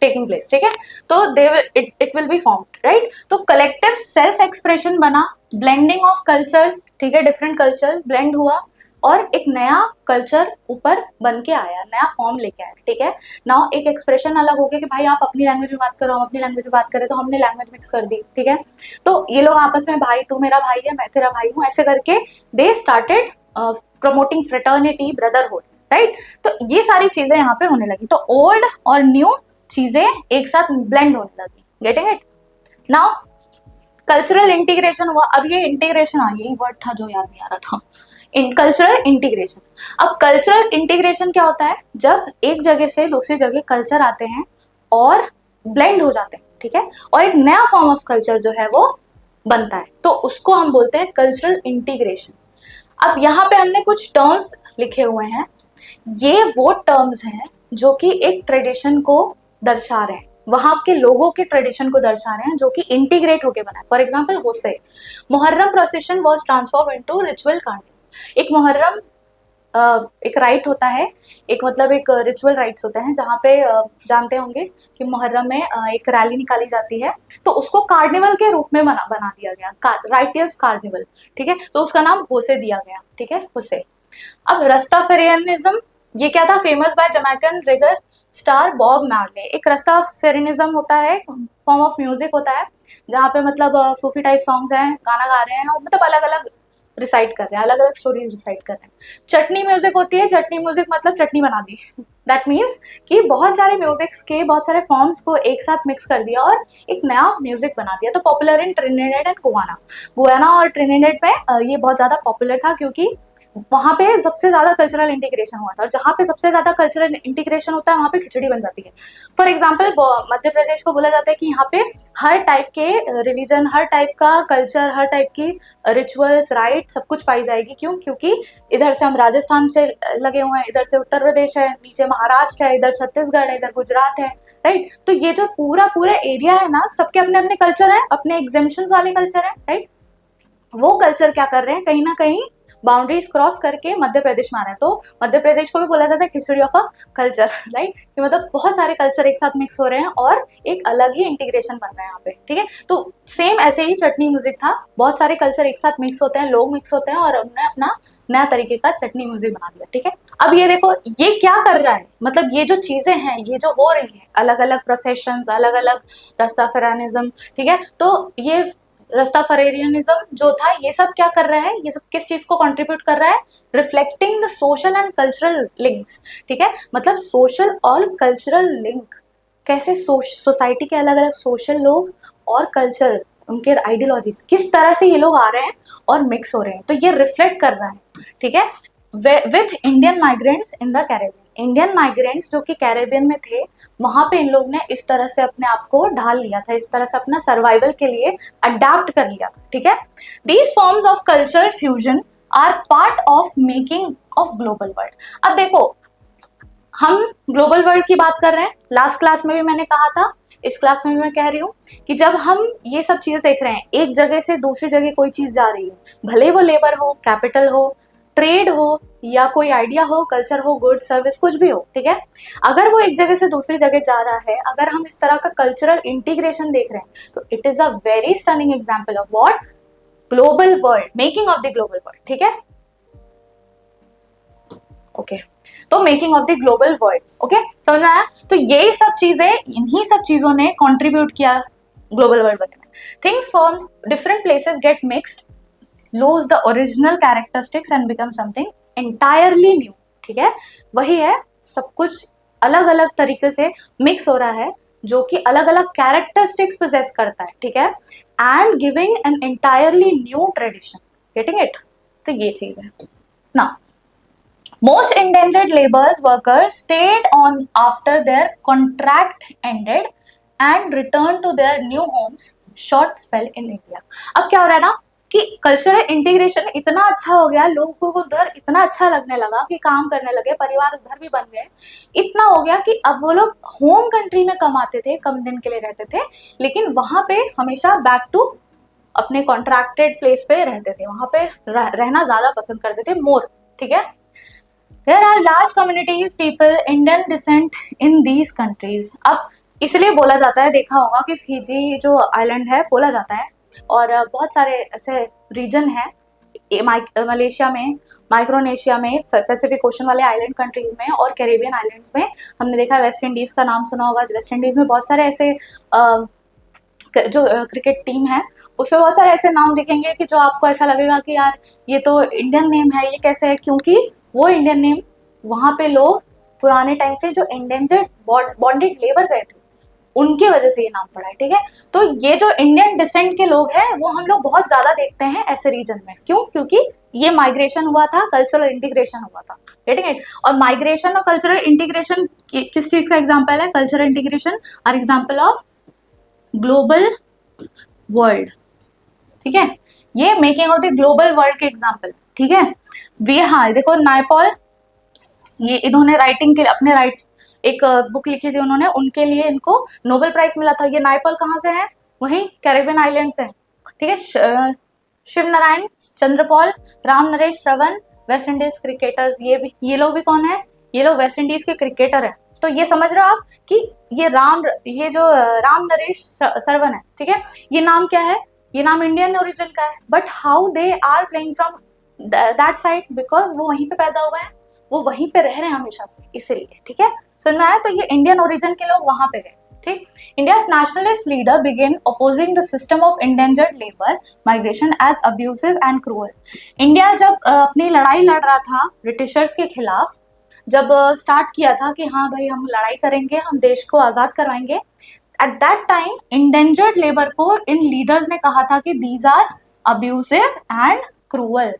taking place, ठीक है। तो they it will be formed, right. तो collective self expression बना, blending of cultures, ठीक है, different cultures blend हुआ, और एक नया कल्चर ऊपर बन के आया, नया फॉर्म लेके आया, ठीक है। नाउ एक एक्सप्रेशन अलग हो गया कि भाई आप अपनी लैंग्वेज में बात करो, हम अपनी लैंग्वेज में बात करें, तो हमने लैंग्वेज मिक्स कर दी, ठीक है। तो ये लोग आपस में, भाई तू मेरा भाई है, मैं तेरा भाई हूँ, ऐसे करके they started promoting fraternity, brotherhood, right. तो ये सारी चीजें यहाँ पे होने लगी, तो ओल्ड और न्यू चीजें एक साथ ब्लेंड होने लगी, getting it. Now cultural integration हुआ। अब ये इंटीग्रेशन आ, यही वर्ड था जो याद नहीं आ रहा था, कल्चरल इंटीग्रेशन। अब कल्चरल इंटीग्रेशन क्या होता है, जब एक जगह से दूसरी जगह कल्चर आते हैं और ब्लेंड हो जाते हैं, ठीक है, और एक नया फॉर्म ऑफ कल्चर जो है वो बनता है, तो उसको हम बोलते हैं कल्चरल इंटीग्रेशन। अब यहाँ पे हमने कुछ टर्म्स लिखे हुए हैं, ये वो टर्म्स हैं जो कि एक ट्रेडिशन को दर्शा रहे हैं, वहां के लोगों के ट्रेडिशन को दर्शा रहे हैं, जो कि इंटीग्रेट होके बना है। For example Hosay, Muharram procession was transform into ritual carnival. एक मुहर्रम एक राइट होता है, एक मतलब एक रिचुअल राइट्स होते हैं, जहाँ पे जानते होंगे कि मुहर्रम में एक रैली निकाली जाती है, तो उसको कार्निवल के रूप में बना दिया गया, राइटियस कार्निवल, ठीक है, तो उसका नाम होसे दिया गया, ठीक है, होसे। अब रस्ताफेरियनिज्म, ये क्या था, famous by Jamaican reggae star Bob Marley. एक रस्ताफेरियनिज्म होता है, फॉर्म ऑफ म्यूजिक होता है, जहाँ पे मतलब सूफी टाइप सॉन्ग्स हैं, गाना गा रहे हैं, और मतलब अलग अलग रिसाइट कर रहे हैं, अलग अलग स्टोरीज रिसाइट कर रहे हैं। चटनी म्यूजिक होती है, चटनी म्यूजिक मतलब चटनी बना दी, दैट मीन्स कि बहुत सारे म्यूजिक्स के बहुत सारे फॉर्म्स को एक साथ मिक्स कर दिया और एक नया म्यूजिक बना दिया। तो popular in Trinidad and Guyana और ट्रिनिडेड में ये बहुत ज्यादा पॉपुलर था, क्योंकि वहां पे सबसे ज्यादा कल्चरल इंटीग्रेशन हुआ था, और जहाँ पे सबसे ज्यादा कल्चरल इंटीग्रेशन होता है वहां पे खिचड़ी बन जाती है। फॉर एग्जाम्पल मध्य प्रदेश को बोला जाता है कि यहाँ पे हर टाइप के रिलीजन, हर टाइप का कल्चर, हर टाइप की रिचुअल्स, राइट, सब कुछ पाई जाएगी। क्यों? क्योंकि इधर से हम राजस्थान से लगे हुए हैं, इधर से उत्तर प्रदेश है, नीचे महाराष्ट्र है, इधर छत्तीसगढ़ है, इधर गुजरात है, राइट। तो ये जो पूरा पूरा एरिया है ना, सबके अपने अपने कल्चर है, अपने एग्जेम्पशंस वाले कल्चर है, राइट। वो कल्चर क्या कर रहे हैं, कहीं ना कहीं बाउंड्रीज क्रॉस करके मध्य प्रदेश में आ रहे हैं। तो मध्य प्रदेश को भी बोला जाता है खिचड़ी ऑफ अ कल्चर, राइट, कि मतलब बहुत सारे कल्चर एक साथ मिक्स हो रहे हैं और एक अलग ही इंटीग्रेशन बन रहा है यहाँ पे, ठीक है। तो सेम ऐसे ही चटनी म्यूजिक था, बहुत सारे कल्चर एक साथ मिक्स होते हैं, लोग मिक्स होते हैं, और उन्होंने अपना नया तरीके का चटनी म्यूजिक बना दिया, ठीक है। अब ये देखो, ये क्या कर रहा है, मतलब ये जो चीजें हैं, ये जो हो रही है, अलग अलग प्रोसेशंस, अलग अलग रस्ताफेरानिज्म, ठीक है, तो ये रस्ताफेरियनिज्म जो था, ये सब क्या कर रहा है, ये सब किस चीज को कंट्रीब्यूट कर रहा है, reflecting the social and cultural links, ठीक है, मतलब सोशल और कल्चरल लिंक, कैसे सोसाइटी के अलग अलग सोशल लोग और कल्चर, उनके आइडियोलॉजीज किस तरह से ये लोग आ रहे हैं और मिक्स हो रहे हैं, तो ये रिफ्लेक्ट कर रहा है, ठीक है, with Indian migrants in the Caribbean. Indian migrants जो कि कैरेबियन में थे, वहां पे इन लोग ने इस तरह से अपने आप को ढाल लिया था, इस तरह से अपना सर्वाइवल के लिए अडेप्ट कर लिया था, ठीक है। These forms of culture fusion are part of making of global world. अब देखो, हम ग्लोबल वर्ल्ड की बात कर रहे हैं, लास्ट क्लास में भी मैंने कहा था, इस क्लास में भी मैं कह रही हूँ कि जब हम ये सब चीज देख रहे हैं, एक जगह से दूसरी जगह कोई चीज जा रही है, भले वो लेबर हो, कैपिटल हो, ट्रेड हो या कोई आइडिया हो, कल्चर हो, गुड सर्विस, कुछ भी हो, ठीक है, अगर वो एक जगह से दूसरी जगह जा रहा है, अगर हम इस तरह का कल्चरल इंटीग्रेशन देख रहे हैं, तो it is a very stunning example of what, global world, making of the global world, ठीक है, ओके तो making of the global world, okay समझ में आया। तो यही सब चीजें, इन्हीं सब चीजों ने कंट्रीब्यूट किया ग्लोबल वर्ल्ड बनने में। Things from different places gate mixed, lose the original characteristics and become something entirely new, ठीक है, वही है, सब कुछ अलग अलग तरीके से मिक्स हो रहा है जो कि अलग अलग कैरेक्टरिस्टिक्स पोजेस करता है, ठीक है, and giving an entirely new tradition, getting it. तो ये चीज है ना। Most endangered laborers workers stayed on after their contract ended and returned to their new homes short spell in India। अब क्या हो रहा है ना कि कल्चरल इंटीग्रेशन इतना अच्छा हो गया, लोगों को उधर इतना अच्छा लगने लगा कि काम करने लगे, परिवार उधर भी बन गए, इतना हो गया कि अब वो लोग होम कंट्री में कमाते थे, कम दिन के लिए रहते थे, लेकिन वहां पे हमेशा बैक टू अपने कॉन्ट्रैक्टेड प्लेस पे रहते थे, वहां पे रहना ज्यादा पसंद करते थे, मोर, ठीक है। There are large communities people Indian descent in these countries। अब इसलिए बोला जाता है, देखा होगा कि फिजी जो आइलैंड है बोला जाता है, और बहुत सारे ऐसे रीजन है मलेशिया में, माइक्रोनेशिया में, पैसिफिक ओशन वाले आइलैंड कंट्रीज में और कैरेबियन आइलैंड्स में। हमने देखा वेस्ट इंडीज का नाम सुना होगा, वेस्ट इंडीज में बहुत सारे ऐसे जो क्रिकेट टीम है उसमें बहुत सारे ऐसे नाम दिखेंगे कि जो आपको ऐसा लगेगा कि यार ये तो इंडियन नेम है, ये कैसे है, क्योंकि वो इंडियन नेम वहां पे लोग पुराने टाइम से जो इंडेंजर्ड बॉन्डेड लेबर गए थे उनकी वजह से ये नाम पड़ा है, ठीक है। तो ये जो इंडियन डिसेंट के लोग हैं वो हम लोग बहुत ज्यादा देखते हैं ऐसे रीजन में, क्यों, क्योंकि ये माइग्रेशन हुआ था, कल्चरल इंटीग्रेशन हुआ था, गेटिंग इट। और माइग्रेशन और कल्चरल इंटीग्रेशन किस चीज का एग्जाम्पल है, cultural integration are example of global world, ठीक है, ये making of the global world के एग्जाम्पल, ठीक है। वे हाँ देखो नायपॉल, ये इन्होंने राइटिंग के अपने राइट एक बुक लिखी थी उन्होंने, उनके लिए इनको नोबेल प्राइज मिला था। ये नायपॉल कहाँ से है, वहीं कैरेबियन आइलैंड से, ठीक है। शिव नारायण, चंद्रपॉल, राम नरेश श्रवण, वेस्ट इंडीज क्रिकेटर्स, ये लोग भी कौन है, ये लोग वेस्ट इंडीज के क्रिकेटर हैं। तो ये समझ रहे हो आप कि ये जो राम नरेश श्रवण है, ठीक है, ये नाम क्या है, ये नाम इंडियन ओरिजिन का है, but how they are playing from that side, because वो वहीं पे पैदा हुए हैं, वो वहीं पे रह रहे हैं हमेशा से, इसीलिए, ठीक है, सुनना है। तो ये इंडियन ओरिजिन के लोग वहां पे गए, ठीक। India's nationalist leader begin opposing the system of indentured labour migration as abusive and cruel. India जब अपनी लड़ाई लड़ रहा था ब्रिटिशर्स के खिलाफ, जब स्टार्ट किया था कि हाँ भाई हम लड़ाई करेंगे, हम देश को आजाद करवाएंगे, at that time indentured labour को इन लीडर्स ने कहा था कि these are abusive and cruel,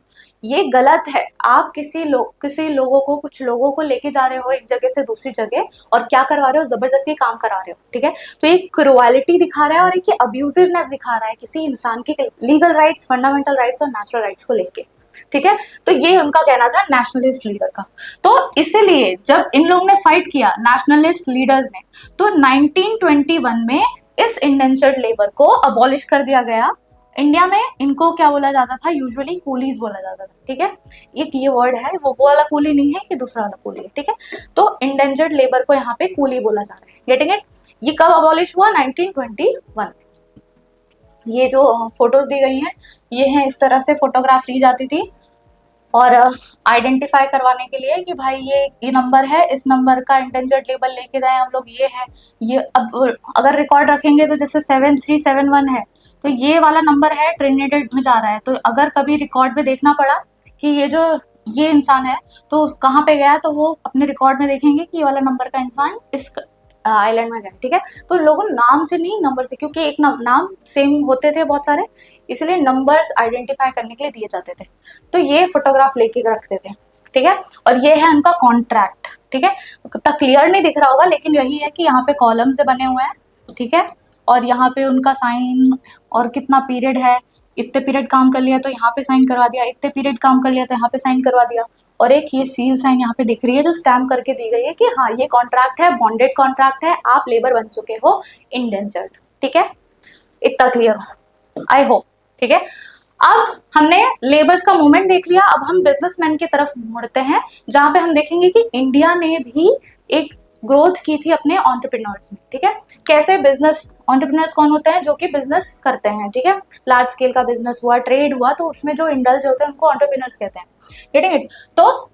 ये गलत है, आप किसी लोगों को, कुछ लोगों को लेके जा रहे हो एक जगह से दूसरी जगह और क्या करवा रहे हो, जबरदस्ती काम करा रहे हो, ठीक है। तो एक क्रुअलिटी दिखा रहा है और एक अब्यूसिवनेस दिखा रहा है किसी इंसान के लीगल राइट्स, फंडामेंटल राइट्स और नेचुरल राइट्स को लेके, ठीक है। तो ये उनका कहना था नेशनलिस्ट लीडर का। तो इसीलिए जब इन लोगों ने फाइट किया नेशनलिस्ट लीडर्स ने, तो 1921 में इस इंडेंचर्ड लेबर को अबॉलिश कर दिया गया। इंडिया में इनको क्या बोला जाता था, यूजुअली कूलीज बोला जाता था, ठीक है। एक ये वर्ड है, वो वाला कूली नहीं है कि दूसरा वाला कूली है, ठीक है। तो इंडेंजर्ड लेबर को यहाँ पे कूली बोला जा रहा है, गेटिंग इट। ये कब अबॉलिश हुआ, 1921। ये जो फोटोज दी गई हैं ये हैं, इस तरह से फोटोग्राफ ली जाती थी और आइडेंटिफाई करवाने के लिए कि भाई ये नंबर है, इस नंबर का इंडेंजर्ड लेबर लेके गए हम लोग, ये है। ये अब अगर रिकॉर्ड रखेंगे तो जैसे 7371 है, तो ये वाला नंबर है ट्रिनिडेड में जा रहा है, तो अगर कभी रिकॉर्ड में देखना पड़ा कि ये इंसान है तो कहाँ पे गया, तो वो अपने रिकॉर्ड में देखेंगे कि ये वाला नंबर का इंसान इस आइलैंड में गया, ठीक है। तो लोगों नाम से नहीं, नंबर से, क्योंकि एक नाम सेम होते थे बहुत सारे, इसलिए नंबर्स आइडेंटिफाई करने के लिए दिए जाते थे। तो ये फोटोग्राफ लेके रखते थे, ठीक है। और ये है उनका कॉन्ट्रैक्ट, ठीक है। तो क्लियर नहीं दिख रहा होगा, लेकिन यही है कि यहाँ पे कॉलम से बने हुए हैं, ठीक है, और यहाँ पे उनका साइन और कितना पीरियड है, इतने पीरियड काम कर लिया तो यहाँ पे साइन करवा दिया, इतने पीरियड काम कर लिया तो यहाँ पे साइन करवा दिया, और एक ये सील साइन यहाँ पे दिख रही है जो स्टैम्प करके दी गई है कि हाँ ये कॉन्ट्रैक्ट है, बॉन्डेड कॉन्ट्रैक्ट है, आप लेबर बन चुके हो इंडेंजर्ड, ठीक है। इतना क्लियर हो, आई होप, ठीक है। अब हमने लेबर्स का मूवमेंट देख लिया, अब हम बिजनेसमैन की तरफ मुड़ते हैं, जहां पे हम देखेंगे कि इंडिया ने भी एक ग्रोथ की थी अपने एंटरप्रेन्योर्स में, ठीक है। कैसे बिजनेस एंटरप्रेन्योर्स कौन होते हैं, जो कि बिजनेस करते हैं, ठीक है। लार्ज स्केल का बिजनेस हुआ, ट्रेड हुआ, तो उसमें जो इंडल्ज होते हैं उनको एंटरप्रेन्योर्स कहते हैं, गेटिंग इट। तो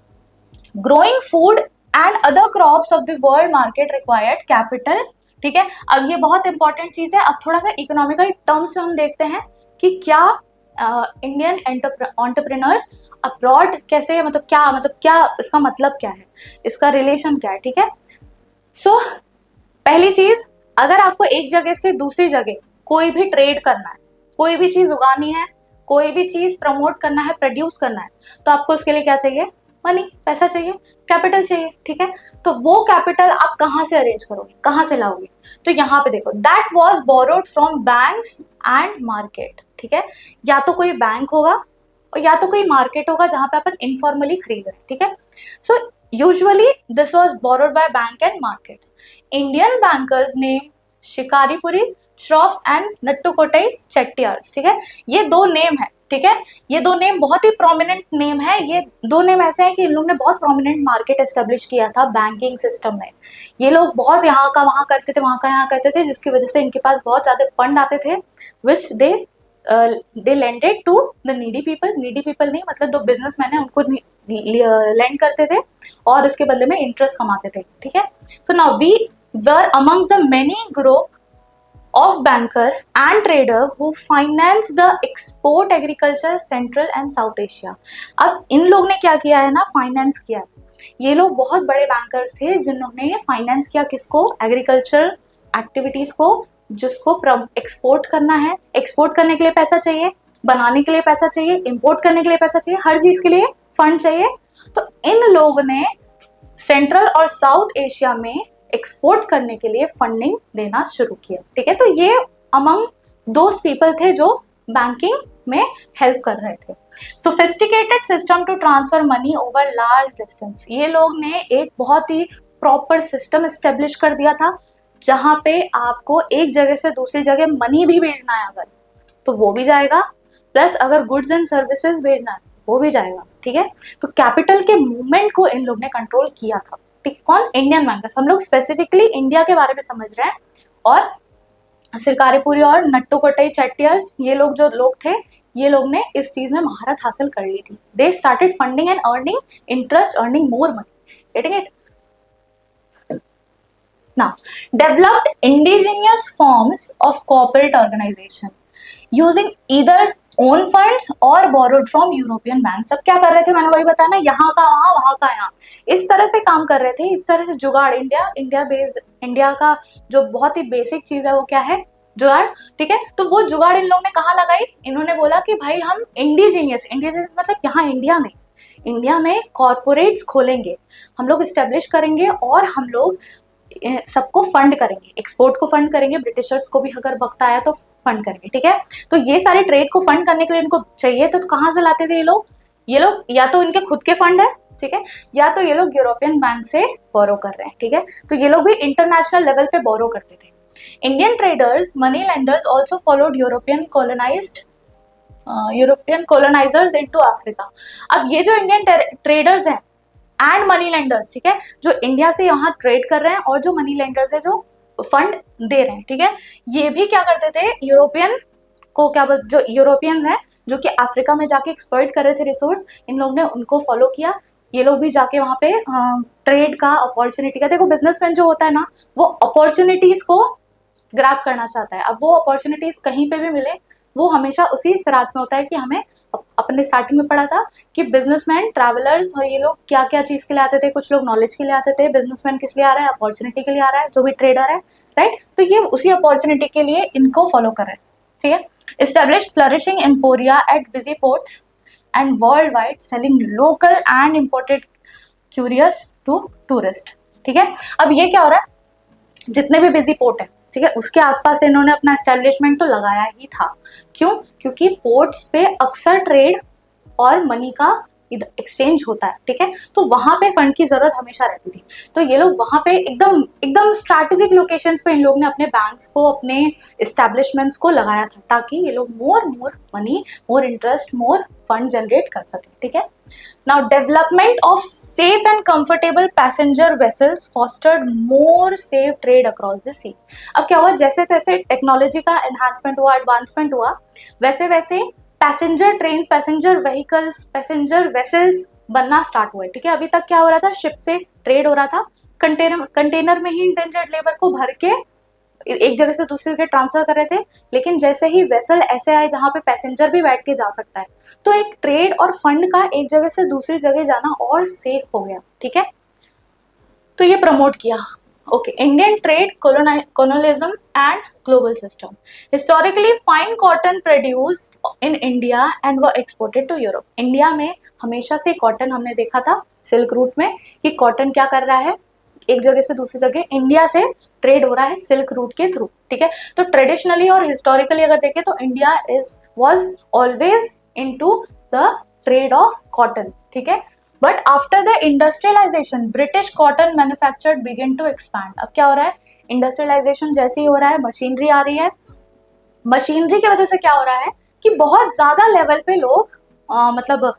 growing food and other crops of the world market required capital, ठीक है। अब ये बहुत इंपॉर्टेंट चीज है। अब थोड़ा सा इकोनॉमिकल टर्म्स में हम देखते हैं कि क्या इंडियन एंटरप्रेन्योर्स अब्रॉड कैसे, मतलब क्या इसका मतलब क्या है, इसका रिलेशन क्या है, ठीक है। सो पहली चीज, अगर आपको एक जगह से दूसरी जगह कोई भी ट्रेड करना है, कोई भी चीज उगानी है, कोई भी चीज प्रमोट करना है, प्रोड्यूस करना है, तो आपको उसके लिए क्या चाहिए, मनी, पैसा चाहिए, कैपिटल चाहिए, ठीक है। तो वो कैपिटल आप कहाँ से अरेंज करोगे, कहाँ से लाओगे, तो यहाँ पे देखो, that was borrowed from banks and market, ठीक है। या तो कोई बैंक होगा और या तो कोई मार्केट होगा जहां पे अपन इनफॉर्मली खरीद रहे हैं, ठीक है। So usually this was borrowed by bank and markets. Indian bankers name Shikaripuri, shroffs and Nattukottai Chettiars, ठीक है। ये दो नेम है, ठीक है। ये दो नेम बहुत ही प्रोमिनेंट नेम है। ये दो नेम ऐसे हैं कि इन लोगों ने बहुत प्रोमिनेंट मार्केट एस्टेब्लिश किया था बैंकिंग सिस्टम में। ये लोग बहुत यहाँ का वहाँ करते थे, वहाँ का यहाँ करते थे, जिसकी वजह से इनके पास बहुत ज्यादा फंड आते थे, which they lended to the needy people. Needy people नहीं, मतलब जो बिजनेसमैन है उनको लेंड करते थे और उसके बदले में इंटरेस्ट कमाते थे, ठीक है। So now we were amongst the many group of banker and trader who finance the export agriculture central and south asia। अब इन लोग ने क्या किया है ना, फाइनेंस किया। ये लोग बहुत बड़े बैंकर्स थे जिन्होंने फाइनेंस किया किसको, एग्रीकल्चर एक्टिविटीज को, जिसको एक्सपोर्ट करना है। एक्सपोर्ट करने के लिए पैसा चाहिए, बनाने के लिए पैसा चाहिए, इंपोर्ट करने के लिए पैसा चाहिए, हर चीज के लिए फंड चाहिए। तो इन लोगों ने सेंट्रल और साउथ एशिया में एक्सपोर्ट करने के लिए फंडिंग देना शुरू किया, ठीक है। तो ये अमंग दोज पीपल थे जो बैंकिंग में हेल्प कर रहे थे। Sophisticated system to transfer money over large distance. ये लोग ने एक बहुत ही प्रॉपर सिस्टम एस्टेब्लिश कर दिया था, जहां पे आपको एक जगह से दूसरी जगह मनी भी भेजना है अगर, तो वो भी जाएगा, प्लस अगर गुड्स एंड सर्विसेज भेजना है वो भी जाएगा, ठीक है। तो कैपिटल के मूवमेंट को इन लोग ने कंट्रोल किया था, ठीक। कौन, इंडियन बैंकर्स। हम लोग स्पेसिफिकली इंडिया के बारे में समझ रहे हैं। और शिकारीपुरी और नट्टुकोटई चेट्टियार्स, ये लोग जो लोग थे, ये लोग ने इस चीज में महारत हासिल कर ली थी। They started funding and earning interest, earning more money, getting it. Now developed indigenous forms of corporate organisation using either own funds or borrowed from European bank. सब क्या कर रहे थे, मैंने वही बताया ना, यहाँ का वहाँ, वहाँ का यहाँ, इस तरह से काम कर रहे थे। इस तरह से जुगाड़, इंडिया बेस्ड, इंडिया का जो बहुत ही बेसिक चीज है वो क्या है, जुगाड़, ठीक है। तो वो जुगाड़ इन लोगों ने कहाँ लगाई, इन्होंने बोला कि भाई हम इंडिजीनियस मतलब यहाँ इंडिया में कॉर्पोरेट्स खोलेंगे, हम लोग इस्टेब्लिश करेंगे और हम लोग सबको फंड करेंगे, एक्सपोर्ट को फंड करेंगे, ब्रिटिशर्स को भी अगर वक्त आया तो फंड करेंगे, ठीक है। तो ये सारे ट्रेड को फंड करने के लिए इनको चाहिए, तो कहाँ से लाते थे ये लोग या तो इनके खुद के फंड है, ठीक है, या तो ये लोग यूरोपियन बैंक से बोरो कर रहे हैं, ठीक है। तो ये लोग भी इंटरनेशनल लेवल पे बोरो करते थे। Indian traders, money lenders also followed European colonisers into Africa. अब ये जो इंडियन ट्रेडर्स हैं एंड मनी लेंडर्स, ठीक है, जो इंडिया से यहाँ ट्रेड कर रहे हैं और जो मनी लेंडर्स है जो फंड दे रहे हैं, ठीक है, ये भी क्या करते थे, यूरोपियन को जो यूरोपियंस हैं जो कि अफ्रीका में जाके एक्सप्लॉइट कर रहे थे रिसोर्स, इन लोग ने उनको फॉलो किया। ये लोग भी जाके वहाँ पे ट्रेड का, अपॉर्चुनिटी का, देखो बिजनेसमैन जो होता है ना, वो अपॉर्चुनिटीज को ग्रैब करना चाहता है। अब वो अपॉर्चुनिटीज कहीं पे भी मिले, वो हमेशा उसी फिराक में होता है कि हमें, अपने स्टार्टिंग में पढ़ा था कि बिजनेसमैन, ट्रैवलर्स और ये लोग क्या क्या चीज के लिए आते थे, कुछ लोग नॉलेज के लिए आते थे, बिजनेसमैन किस लिए आ रहा है, अपॉर्चुनिटी के लिए आ रहा है, जो भी ट्रेडर है, राइट। तो ये उसी अपॉर्चुनिटी के लिए इनको फॉलो कर रहे हैं, ठीक है। Establish flourishing emporia at busy ports and world wide selling local and imported curious to tourist, ठीक है। अब ये क्या हो रहा है, जितने भी बिजी पोर्ट है, ठीक है, उसके आसपास इन्होंने अपना एस्टेब्लिशमेंट तो लगाया ही था। क्यों, क्योंकि पोर्ट्स पे अक्सर ट्रेड और मनी का इधर एक्सचेंज होता है, ठीक है, तो वहां पे फंड की जरूरत हमेशा रहती थी। तो ये लोग वहां पे एकदम एकदम स्ट्रैटेजिक लोकेशंस पे इन लोग ने अपने बैंक्स को, अपने एस्टेब्लिशमेंट्स को लगाया था, ताकि ये लोग मोर मनी, मोर इंटरेस्ट, मोर फंड जनरेट कर सके, ठीक है। Now, development of safe and comfortable passenger vessels fostered more safe trade across the sea. अब क्या हुआ, जैसे तैसे टेक्नोलॉजी का एनहांसमेंट हुआ, एडवांसमेंट हुआ, वैसे वैसे passenger trains, passenger vehicles, passenger vessels बनना स्टार्ट हुए, ठीक है। अभी तक क्या हो रहा था, शिप से ट्रेड हो रहा था, कंटेनर में ही इंडेंजर्ड लेबर को भर के एक जगह से दूसरी जगह ट्रांसफर कर रहे थे। लेकिन जैसे ही वेसल ऐसे आए जहां पे पैसेंजर भी बैठ के जा सकता है, तो एक ट्रेड और फंड का एक जगह से दूसरी जगह जाना और सेफ हो गया, ठीक है। तो ये प्रमोट किया। Okay, Indian trade, colonialism and global system. Historically fine cotton produced in India and वो एक्सपोर्टेड टू यूरोप। इंडिया में हमेशा से कॉटन हमने देखा था सिल्क रूट में, कि कॉटन क्या कर रहा है, एक जगह से दूसरी जगह इंडिया से ट्रेड हो रहा है सिल्क रूट के थ्रू, ठीक है। तो ट्रेडिशनली और हिस्टोरिकली अगर देखें तो India was always into the trade of cotton, ठीक है। But after the industrialisation, British cotton manufactured begin to expand. अब क्या हो रहा है, इंडस्ट्रियलाइजेशन जैसे ही हो रहा है, मशीनरी आ रही है, मशीनरी की वजह से क्या हो रहा है कि बहुत ज्यादा लेवल पे लोग मतलब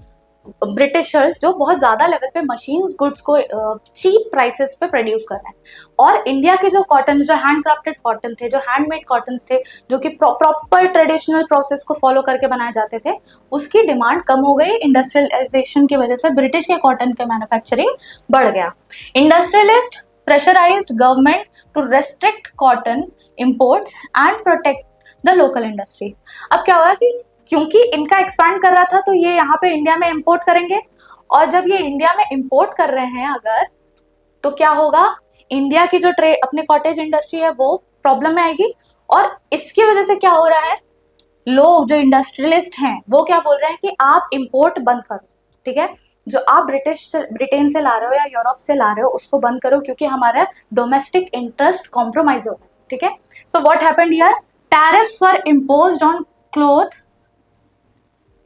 ब्रिटिशर्स जो बहुत ज्यादा लेवल पे मशीन्स, गुड्स को चीप प्राइसेस पे प्रोड्यूस कर रहे हैं। और इंडिया के जो कॉटन, जो हैंड क्राफ्टेड कॉटन थे, जो हैंडमेड कॉटन थे, जो कि प्रॉपर ट्रेडिशनल प्रोसेस को फॉलो करके बनाए जाते थे, उसकी डिमांड कम हो गई। इंडस्ट्रियलाइजेशन की वजह से ब्रिटिश के कॉटन के मैन्युफैक्चरिंग बढ़ गया। Industrialist pressurised government to restrict cotton imports and protect the local industry. अब क्या हुआ कि क्योंकि इनका एक्सपैंड कर रहा था, तो ये यहाँ पे इंडिया में इंपोर्ट करेंगे, और जब ये इंडिया में इंपोर्ट कर रहे हैं अगर, तो क्या होगा, इंडिया की जो अपने कॉटेज इंडस्ट्री है वो प्रॉब्लम में आएगी। और इसकी वजह से क्या हो रहा है, लोग जो इंडस्ट्रियलिस्ट हैं वो क्या बोल रहे हैं कि आप इंपोर्ट बंद करो, ठीक है, जो आप ब्रिटेन से ला रहे हो या यूरोप से ला रहे हो उसको बंद करो, क्योंकि हमारा डोमेस्टिक इंटरेस्ट कॉम्प्रोमाइज हो रहा है, ठीक है। So what happened here, tariffs were imposed on cloth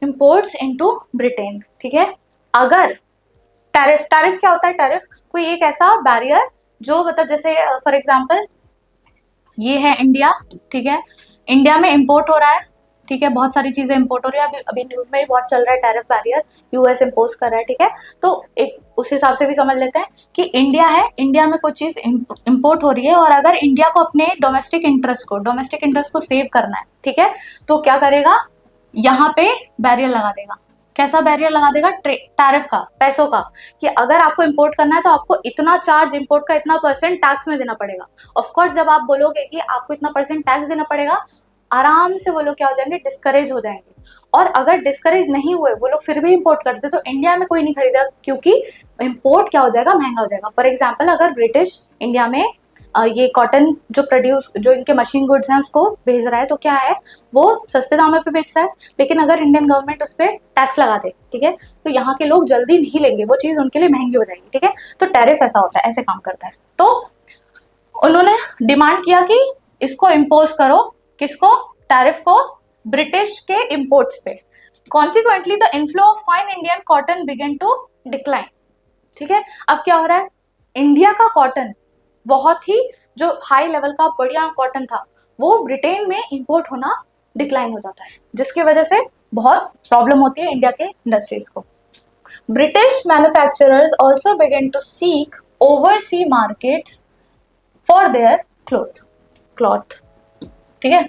imports into Britain, ठीक है। अगर टैरिफ क्या होता है, टैरिफ कोई एक ऐसा बैरियर जो मतलब जैसे फॉर एग्जांपल ये है इंडिया, ठीक है, इंडिया में इंपोर्ट हो रहा है, ठीक है, बहुत सारी चीजें इंपोर्ट हो रही है, अभी न्यूज में भी बहुत चल रहा है टैरिफ बैरियर यूएस इंपोज कर रहा है, ठीक है। तो एक उस हिसाब से भी समझ लेते हैं कि इंडिया है, इंडिया में कोई चीज इंपोर्ट हो रही है, और अगर इंडिया को अपने डोमेस्टिक इंटरेस्ट को सेव करना है, ठीक है, तो क्या करेगा, यहाँ पे बैरियर लगा देगा। कैसा बैरियर लगा देगा, टैरिफ का, पैसों का, कि अगर आपको इंपोर्ट करना है तो आपको इतना चार्ज, इंपोर्ट का इतना परसेंट टैक्स में देना पड़ेगा। ऑफ कोर्स जब आप बोलोगे कि आपको इतना परसेंट टैक्स देना पड़ेगा, आराम से वो लोग क्या हो जाएंगे, डिस्करेज हो जाएंगे। और अगर डिस्करेज नहीं हुए, वो लोग फिर भी इंपोर्ट करते, तो इंडिया में कोई नहीं खरीदा, क्योंकि इंपोर्ट क्या हो जाएगा, महंगा हो जाएगा। फॉर एग्जाम्पल अगर ब्रिटिश इंडिया में ये कॉटन जो इनके मशीन गुड्स हैं उसको भेज रहा है, तो क्या है, वो सस्ते दामों पे बेच रहा है, लेकिन अगर इंडियन गवर्नमेंट उस पर टैक्स लगा दे, ठीक है, तो यहाँ के लोग जल्दी नहीं लेंगे, वो चीज उनके लिए महंगी हो जाएगी, ठीक है। तो टैरिफ ऐसा होता है, ऐसे काम करता है। तो उन्होंने डिमांड किया कि इसको इम्पोज करो, किसको, टैरिफ को, ब्रिटिश के इम्पोर्ट्स पे। Consequently the inflow of fine Indian cotton began to decline, ठीक है। अब क्या हो रहा है, इंडिया का कॉटन बहुत ही जो हाई लेवल का बढ़िया कॉटन था, वो ब्रिटेन में इंपोर्ट होना डिक्लाइन हो जाता है, जिसकी वजह से बहुत प्रॉब्लम होती है इंडिया के इंडस्ट्रीज को। British manufacturers also began to seek oversea markets for their cloth, ठीक है,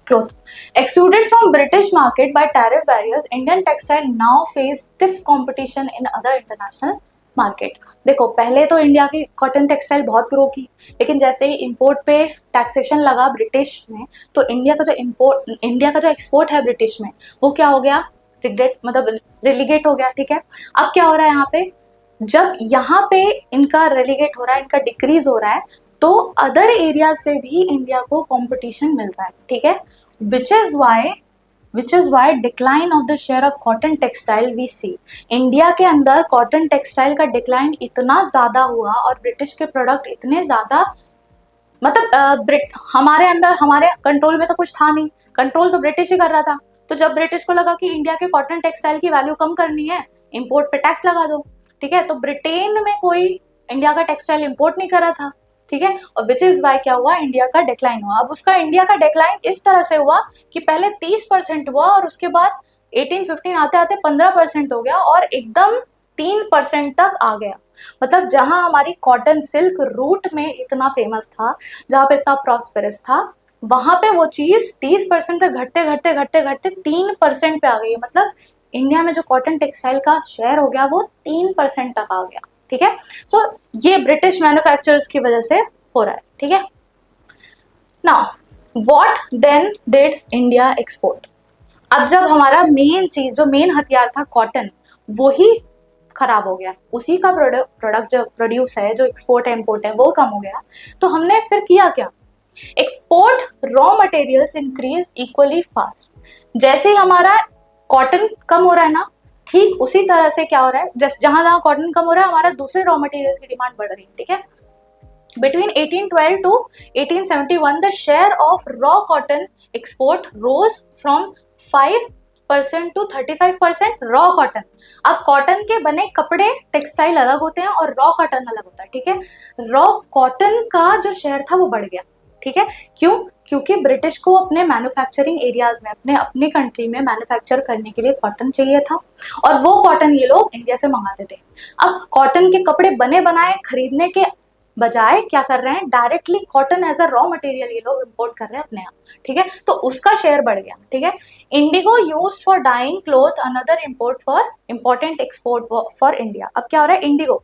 cloth excluded from British market by tariff barriers, Indian textile now face stiff competition in other international market. देखो पहले तो India की cotton textile बहुत grow की, लेकिन जैसे ही इंपोर्ट पे टैक्सेशन लगा ब्रिटिश में, तो इंडिया का जो एक्सपोर्ट है ब्रिटिश में, वो क्या हो गया, रिलीगेट हो गया, ठीक है। अब क्या हो रहा है यहाँ पे, जब यहाँ पे इनका रेलीगेट हो रहा है, इनका डिक्रीज हो रहा है, तो अदर एरिया से भी इंडिया को कॉम्पिटिशन मिल रहा है, ठीक है। which is why decline of the share of cotton textile we see। India के अंदर कॉटन टेक्सटाइल का डिक्लाइन इतना ज्यादा हुआ, और ब्रिटिश के प्रोडक्ट इतने ज्यादा, मतलब हमारे कंट्रोल में तो कुछ था नहीं, कंट्रोल तो ब्रिटिश ही कर रहा था। तो जब ब्रिटिश को लगा कि इंडिया के कॉटन टेक्सटाइल की वैल्यू कम करनी है, इंपोर्ट पे टैक्स लगा दो, ठीक है। तो ब्रिटेन में कोई इंडिया का टेक्सटाइल इंपोर्ट नहीं कर रहा था, ठीक है। और विच इज वाई क्या हुआ, इंडिया का डिक्लाइन हुआ। अब उसका इंडिया का डिक्लाइन इस तरह से हुआ कि पहले 30% हुआ और उसके बाद 18-15 आते आते 15% हो गया और एकदम 3% तक आ गया। मतलब जहां हमारी कॉटन सिल्क रूट में इतना फेमस था, जहां पे इतना प्रॉस्पेरस था, वहां पे वो चीज 30% तक घटते घटते घटते घटते 3% पे आ गई। मतलब इंडिया में जो कॉटन टेक्सटाइल का शेयर हो गया वो 3% तक आ गया, ठीक है। सो ये ब्रिटिश मैन्युफैक्चरर्स की वजह से हो रहा है, ठीक है। Now what then did India export. अब जब हमारा मेन चीज, जो मेन हथियार था कॉटन, वो ही खराब हो गया, उसी का प्रोडक्ट जो प्रोड्यूस है, जो एक्सपोर्ट है इम्पोर्ट है, वो कम हो गया, तो हमने फिर किया क्या, export raw materials increase equally fast. जैसे ही हमारा कॉटन कम हो रहा है ना, ठीक उसी तरह से क्या हो रहा है, जैसे जहां जहां कॉटन कम हो रहा है, हमारा दूसरे रॉ मटेरियल्स की डिमांड बढ़ रही है, ठीक है। Between 1812 to 1871, the share of raw cotton export rose from 5% to 35% raw cotton। अब कॉटन के बने कपड़े टेक्सटाइल अलग होते हैं और रॉ कॉटन अलग होता है, ठीक है। रॉ कॉटन का जो शेयर था वो बढ़ गया, ठीक है। क्यों? क्योंकि ब्रिटिश को अपने मैन्युफैक्चरिंग एरियाज में, अपने कंट्री में मैन्युफैक्चर करने के लिए कॉटन चाहिए था और वो कॉटन ये लोग इंडिया से मंगाते थे। अब कॉटन के कपड़े बने बनाए खरीदने के बजाय क्या कर रहे हैं, directly cotton as a raw material ये लोग इंपोर्ट कर रहे हैं अपने यहाँ, ठीक है। तो उसका शेयर बढ़ गया, ठीक है। Indigo used for dyeing cloth, another import for important export for India. अब क्या हो रहा है, इंडिगो,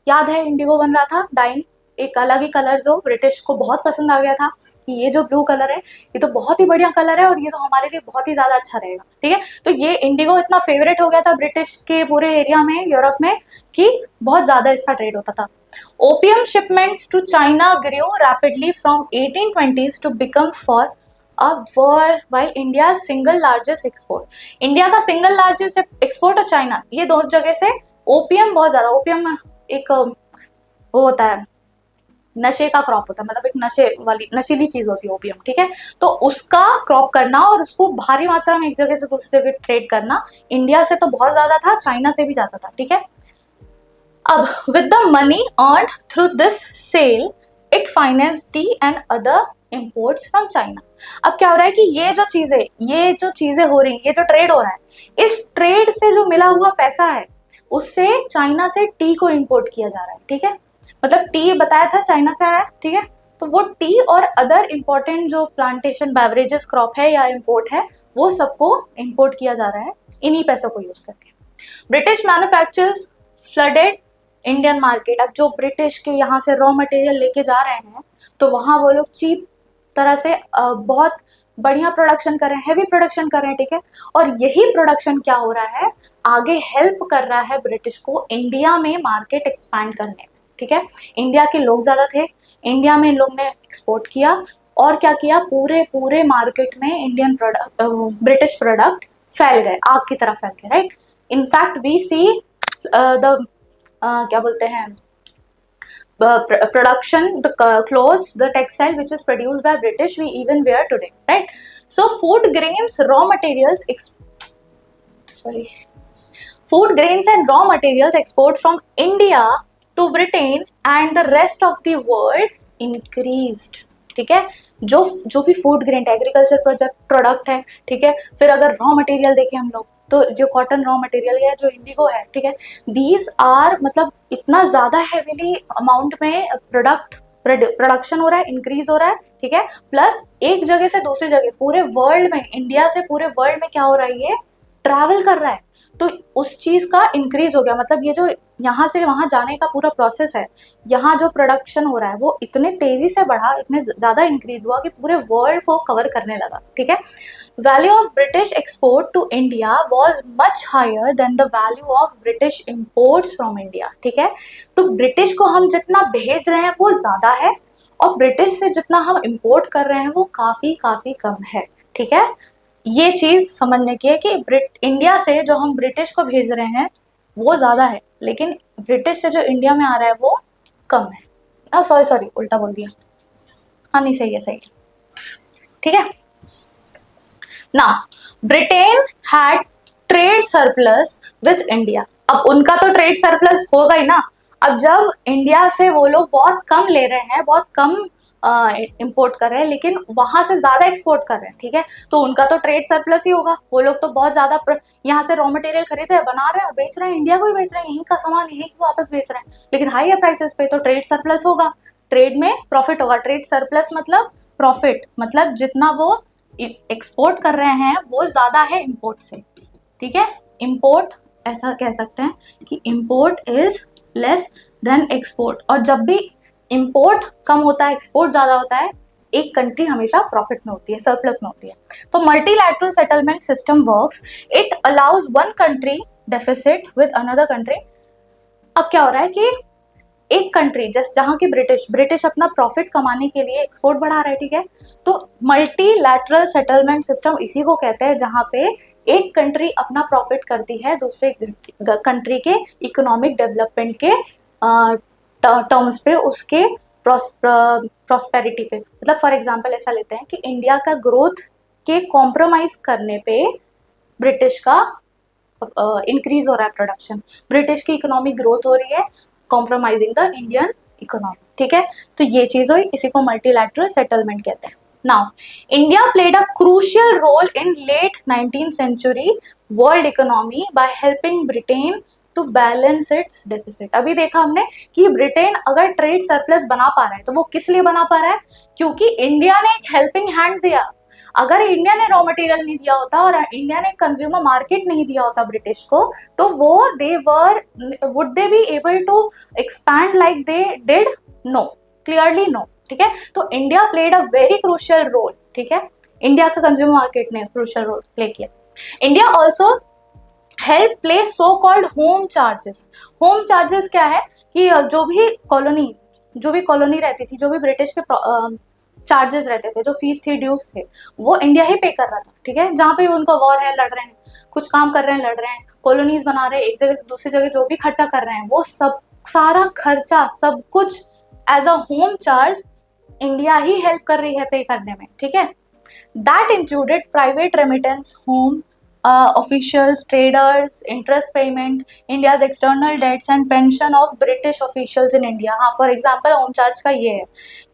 याद है इंडिगो बन रहा था डाइंग, एक अलग ही कलर जो ब्रिटिश को बहुत पसंद आ गया था कि ये जो ब्लू कलर है ये तो बहुत ही बढ़िया कलर है और ये तो हमारे लिए बहुत ही ज्यादा अच्छा रहेगा, ठीक है। तो ये इंडिगो इतना फेवरेट हो गया था ब्रिटिश के पूरे एरिया में, यूरोप में, कि बहुत ज्यादा इसका ट्रेड होता था। Opium shipments to China grew rapidly from 1820s to become for a world, while India's single largest export, India का सिंगल लार्जेस्ट एक्सपोर्ट और चाइना, ये दोनों जगह से ओपियम बहुत ज्यादा, ओपियम एक वो होता है, नशे का क्रॉप होता है, मतलब एक नशीली चीज होती है ओपियम, ठीक है। तो उसका क्रॉप करना और उसको भारी मात्रा में एक जगह से दूसरी जगह ट्रेड करना, इंडिया से तो बहुत ज्यादा था, चाइना से भी जाता था, ठीक है। अब with the money earned through this sale, it financed tea and other imports from China। अब क्या हो रहा है कि ये जो चीजें हो रही, ये जो ट्रेड हो रहा है, इस ट्रेड से जो मिला हुआ पैसा है उससे चाइना से टी को इंपोर्ट किया जा रहा है, ठीक है। मतलब टी बताया था चाइना से आया, ठीक है। तो वो टी और अदर इंपॉर्टेंट जो प्लांटेशन बेवरेजेस क्रॉप है या इंपोर्ट है, वो सबको इंपोर्ट किया जा रहा है इन्हीं पैसों को यूज करके। British manufacturers flooded Indian market. अब जो ब्रिटिश के यहाँ से रॉ मटेरियल लेके जा रहे हैं तो वहाँ वो लोग चीप तरह से बहुत बढ़िया प्रोडक्शन कर रहे हैं, हैवी प्रोडक्शन कर रहे हैं, ठीक है। और यही प्रोडक्शन क्या हो रहा है, आगे हेल्प कर रहा है ब्रिटिश को इंडिया में मार्केट एक्सपैंड करने में, ठीक है। इंडिया के लोग ज्यादा थे, इंडिया में इन लोग ने एक्सपोर्ट किया और क्या किया, पूरे मार्केट में इंडियन प्रोडक्ट, ब्रिटिश प्रोडक्ट फैल गए, आग की तरह फैल गए, right. In fact we see the क्या बोलते हैं, production, the clothes, the textile which is produced by British, we even wear today, right? So food grains and raw materials export from India to Britain and the rest of the world increased, ठीक है। जो भी food grain agriculture product है, ठीक है। फिर अगर raw material देखें हम लोग, तो जो कॉटन रॉ मटेरियल है, जो इंडिगो है, ठीक है, दीज आर मतलब इतना ज्यादा हैवीली अमाउंट में प्रोडक्शन हो रहा है, इंक्रीज हो रहा है, ठीक है। प्लस एक जगह से दूसरी जगह पूरे वर्ल्ड में, इंडिया से पूरे वर्ल्ड में क्या हो रहा है, ये ट्रैवल कर रहा है, तो उस चीज का इंक्रीज हो गया। मतलब ये जो यहाँ से वहां जाने का पूरा प्रोसेस है, यहाँ जो प्रोडक्शन हो रहा है वो इतने तेजी से बढ़ा, इतने ज्यादा इंक्रीज हुआ कि पूरे वर्ल्ड को कवर करने लगा, ठीक है। Value of British export to India was much higher than the value of British imports from India, ठीक है। तो ब्रिटिश को हम जितना भेज रहे हैं वो ज्यादा है और ब्रिटिश से जितना हम इम्पोर्ट कर रहे हैं वो काफी कम है, ठीक है। ये चीज समझने की है कि इंडिया से जो हम ब्रिटिश को भेज रहे हैं वो ज्यादा है, लेकिन ब्रिटिश से जो इंडिया में आ रहा है वो कम है। सॉरी उल्टा बोल दिया, हाँ नहीं सही है, ठीक है ना। Britain had trade surplus with India. अब उनका तो ट्रेड सरप्लस होगा ही ना। अब जब इंडिया से वो लोग बहुत कम ले रहे हैं, बहुत कम इंपोर्ट कर रहे हैं, लेकिन वहां से ज्यादा एक्सपोर्ट कर रहे हैं, ठीक है, तो उनका तो ट्रेड सरप्लस ही होगा। वो लोग तो बहुत ज्यादा यहाँ से रॉ मटेरियल खरीद रहे हैं, बना रहे हैं और बेच रहे हैं, इंडिया को ही बेच रहे हैं, यहीं का सामान यहीं को वापस बेच रहे हैं, लेकिन हाई प्राइसेस पे, तो ट्रेड सरप्लस होगा, ट्रेड में प्रॉफिट होगा। ट्रेड सरप्लस मतलब प्रॉफिट, मतलब जितना वो एक्सपोर्ट कर रहे हैं वो ज्यादा है इम्पोर्ट से, ठीक है। इम्पोर्ट, ऐसा कह सकते हैं कि import is less than export, और जब भी इम्पोर्ट कम होता है एक्सपोर्ट ज्यादा होता है, एक कंट्री हमेशा प्रॉफिट में होती है, सरप्लस में होती है। तो multilateral settlement system works, it allows one country deficit with another country. अब क्या हो रहा है कि एक कंट्री जस्ट जहां की ब्रिटिश अपना प्रॉफिट कमाने के लिए एक्सपोर्ट बढ़ा रहा है, ठीक है, तो मल्टीलैटरल सेटलमेंट सिस्टम इसी को कहते हैं जहां पे एक कंट्री अपना प्रॉफिट करती है दूसरे कंट्री के इकोनॉमिक डेवलपमेंट के टर्म्स पे, उसके प्रॉस्पेरिटी पे। मतलब फॉर एग्जांपल ऐसा लेते हैं कि इंडिया का ग्रोथ के कॉम्प्रोमाइज करने पे ब्रिटिश का इंक्रीज हो रहा है प्रोडक्शन, ब्रिटिश की इकोनॉमिक ग्रोथ हो रही है कॉम्प्रोमाइजिंग द इंडियन इकोनॉमी, ठीक है। तो ये चीज हुई, इसी को मल्टीलैटरल सेटलमेंट कहते हैं। Now India played a crucial role in late 19th century world economy by helping Britain to balance its deficit. अभी देखा हमने कि ब्रिटेन अगर ट्रेड सरप्लस बना पा रहा है तो वो किस लिए बना पा रहा है, क्योंकि इंडिया ने एक हेल्पिंग हैंड दिया। अगर इंडिया ने रॉ मटेरियल नहीं दिया होता और इंडिया ने कंज्यूमर मार्केट नहीं दिया होता ब्रिटिश को, तो वो would they be able to expand like they did? No, clearly no, ठीक है। तो India played a very crucial role, ठीक है, इंडिया का कंज्यूमर मार्केट ने क्रूशियल रोल प्ले किया। India also help play so called home charges. Home charges क्या है कि जो भी कॉलोनी रहती थी, जो भी ब्रिटिश के चार्जेस रहते थे, जो फीस थी, ड्यूज थे, वो इंडिया ही पे कर रहा था, ठीक है। जहाँ पे उनको वॉर है, लड़ रहे हैं, कुछ काम कर रहे हैं, लड़ रहे हैं, कॉलोनीज बना रहे हैं, एक जगह से दूसरी जगह जो भी खर्चा कर रहे हैं, वो सब सारा खर्चा सब कुछ as a home charge India ही हेल्प कर रही है पे करने में, ठीक है। That included private remittance, home officials, traders, interest payment, India's external debts and pension of British officials in India। हाँ, फॉर एग्जाम्पल होम चार्ज का ये है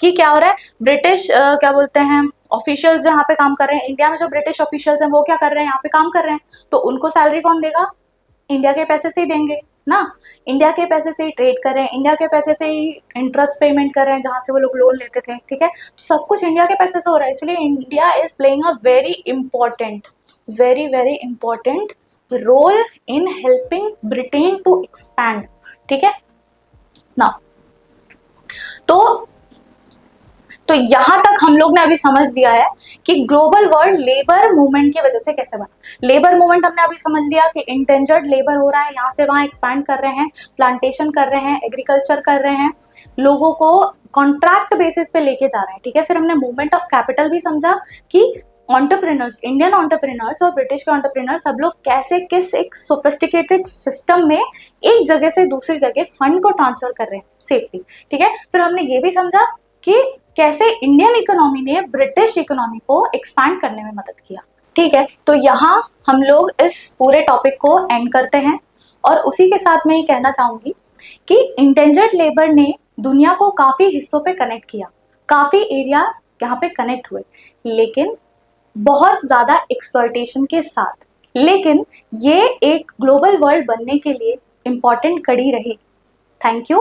कि क्या हो रहा है, ब्रिटिश क्या बोलते हैं, ऑफिशियल्स जो यहाँ पे काम कर रहे हैं इंडिया में, जो ब्रिटिश ऑफिशियल्स हैं वो क्या कर रहे हैं, यहाँ पे काम कर रहे हैं, तो उनको सैलरी कौन देगा, इंडिया के पैसे से ही देंगे ना। इंडिया के पैसे से ही ट्रेड कर रहे हैं, इंडिया के पैसे से ही इंटरेस्ट पेमेंट कर रहे हैं जहां से वो लोग लोन लेते थे, ठीक है। सब कुछ इंडिया के पैसे से हो रहा है, इसलिए India is playing a very very important role in helping Britain to expand, ठीक है ना। तो यहां तक हम लोग ने अभी समझ लिया है कि ग्लोबल वर्ल्ड लेबर मूवमेंट की वजह से कैसे बना। लेबर मूवमेंट हमने अभी समझ लिया कि इंटेंजर्ड लेबर हो रहा है, यहाँ से वहां एक्सपैंड कर रहे हैं, प्लांटेशन कर रहे हैं, एग्रीकल्चर कर रहे हैं, लोगों को कॉन्ट्रैक्ट बेसिस पे लेके जा रहे हैं, ठीक है। फिर हमने मूवमेंट ऑफ कैपिटल भी समझा कि ऑन्टरप्रेन्योर्स, इंडियन ऑन्टरप्रेन्योर्स और ब्रिटिश के ऑन्टरप्रेन्योर्स सब लोग कैसे किस एक सोफिस्टिकेटेड सिस्टम में एक जगह से दूसरी जगह फंड को ट्रांसफर कर रहे हैं सेफली, ठीक है। फिर हमने ये भी समझा कि कैसे इंडियन इकोनॉमी ने ब्रिटिश इकोनॉमी को एक्सपैंड करने में मदद किया, ठीक है। तो यहाँ हम लोग इस पूरे टॉपिक को एंड करते हैं, और उसी के साथ मैं ये कहना चाहूंगी कि इंटेंजर्ड लेबर ने दुनिया को काफी हिस्सों पे कनेक्ट किया, काफी एरिया यहाँ पे कनेक्ट हुए, लेकिन बहुत ज्यादा एक्सप्लॉयटेशन के साथ। लेकिन ये एक ग्लोबल वर्ल्ड बनने के लिए इंपॉर्टेंट कड़ी रही। Thank you.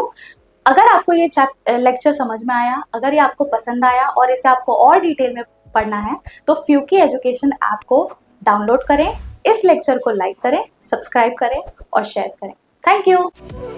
अगर आपको ये लेक्चर समझ में आया, अगर ये आपको पसंद आया और इसे आपको और डिटेल में पढ़ना है, तो फ्यूकी एजुकेशन ऐप को डाउनलोड करें, इस लेक्चर को लाइक करें, सब्सक्राइब करें और शेयर करें। Thank you.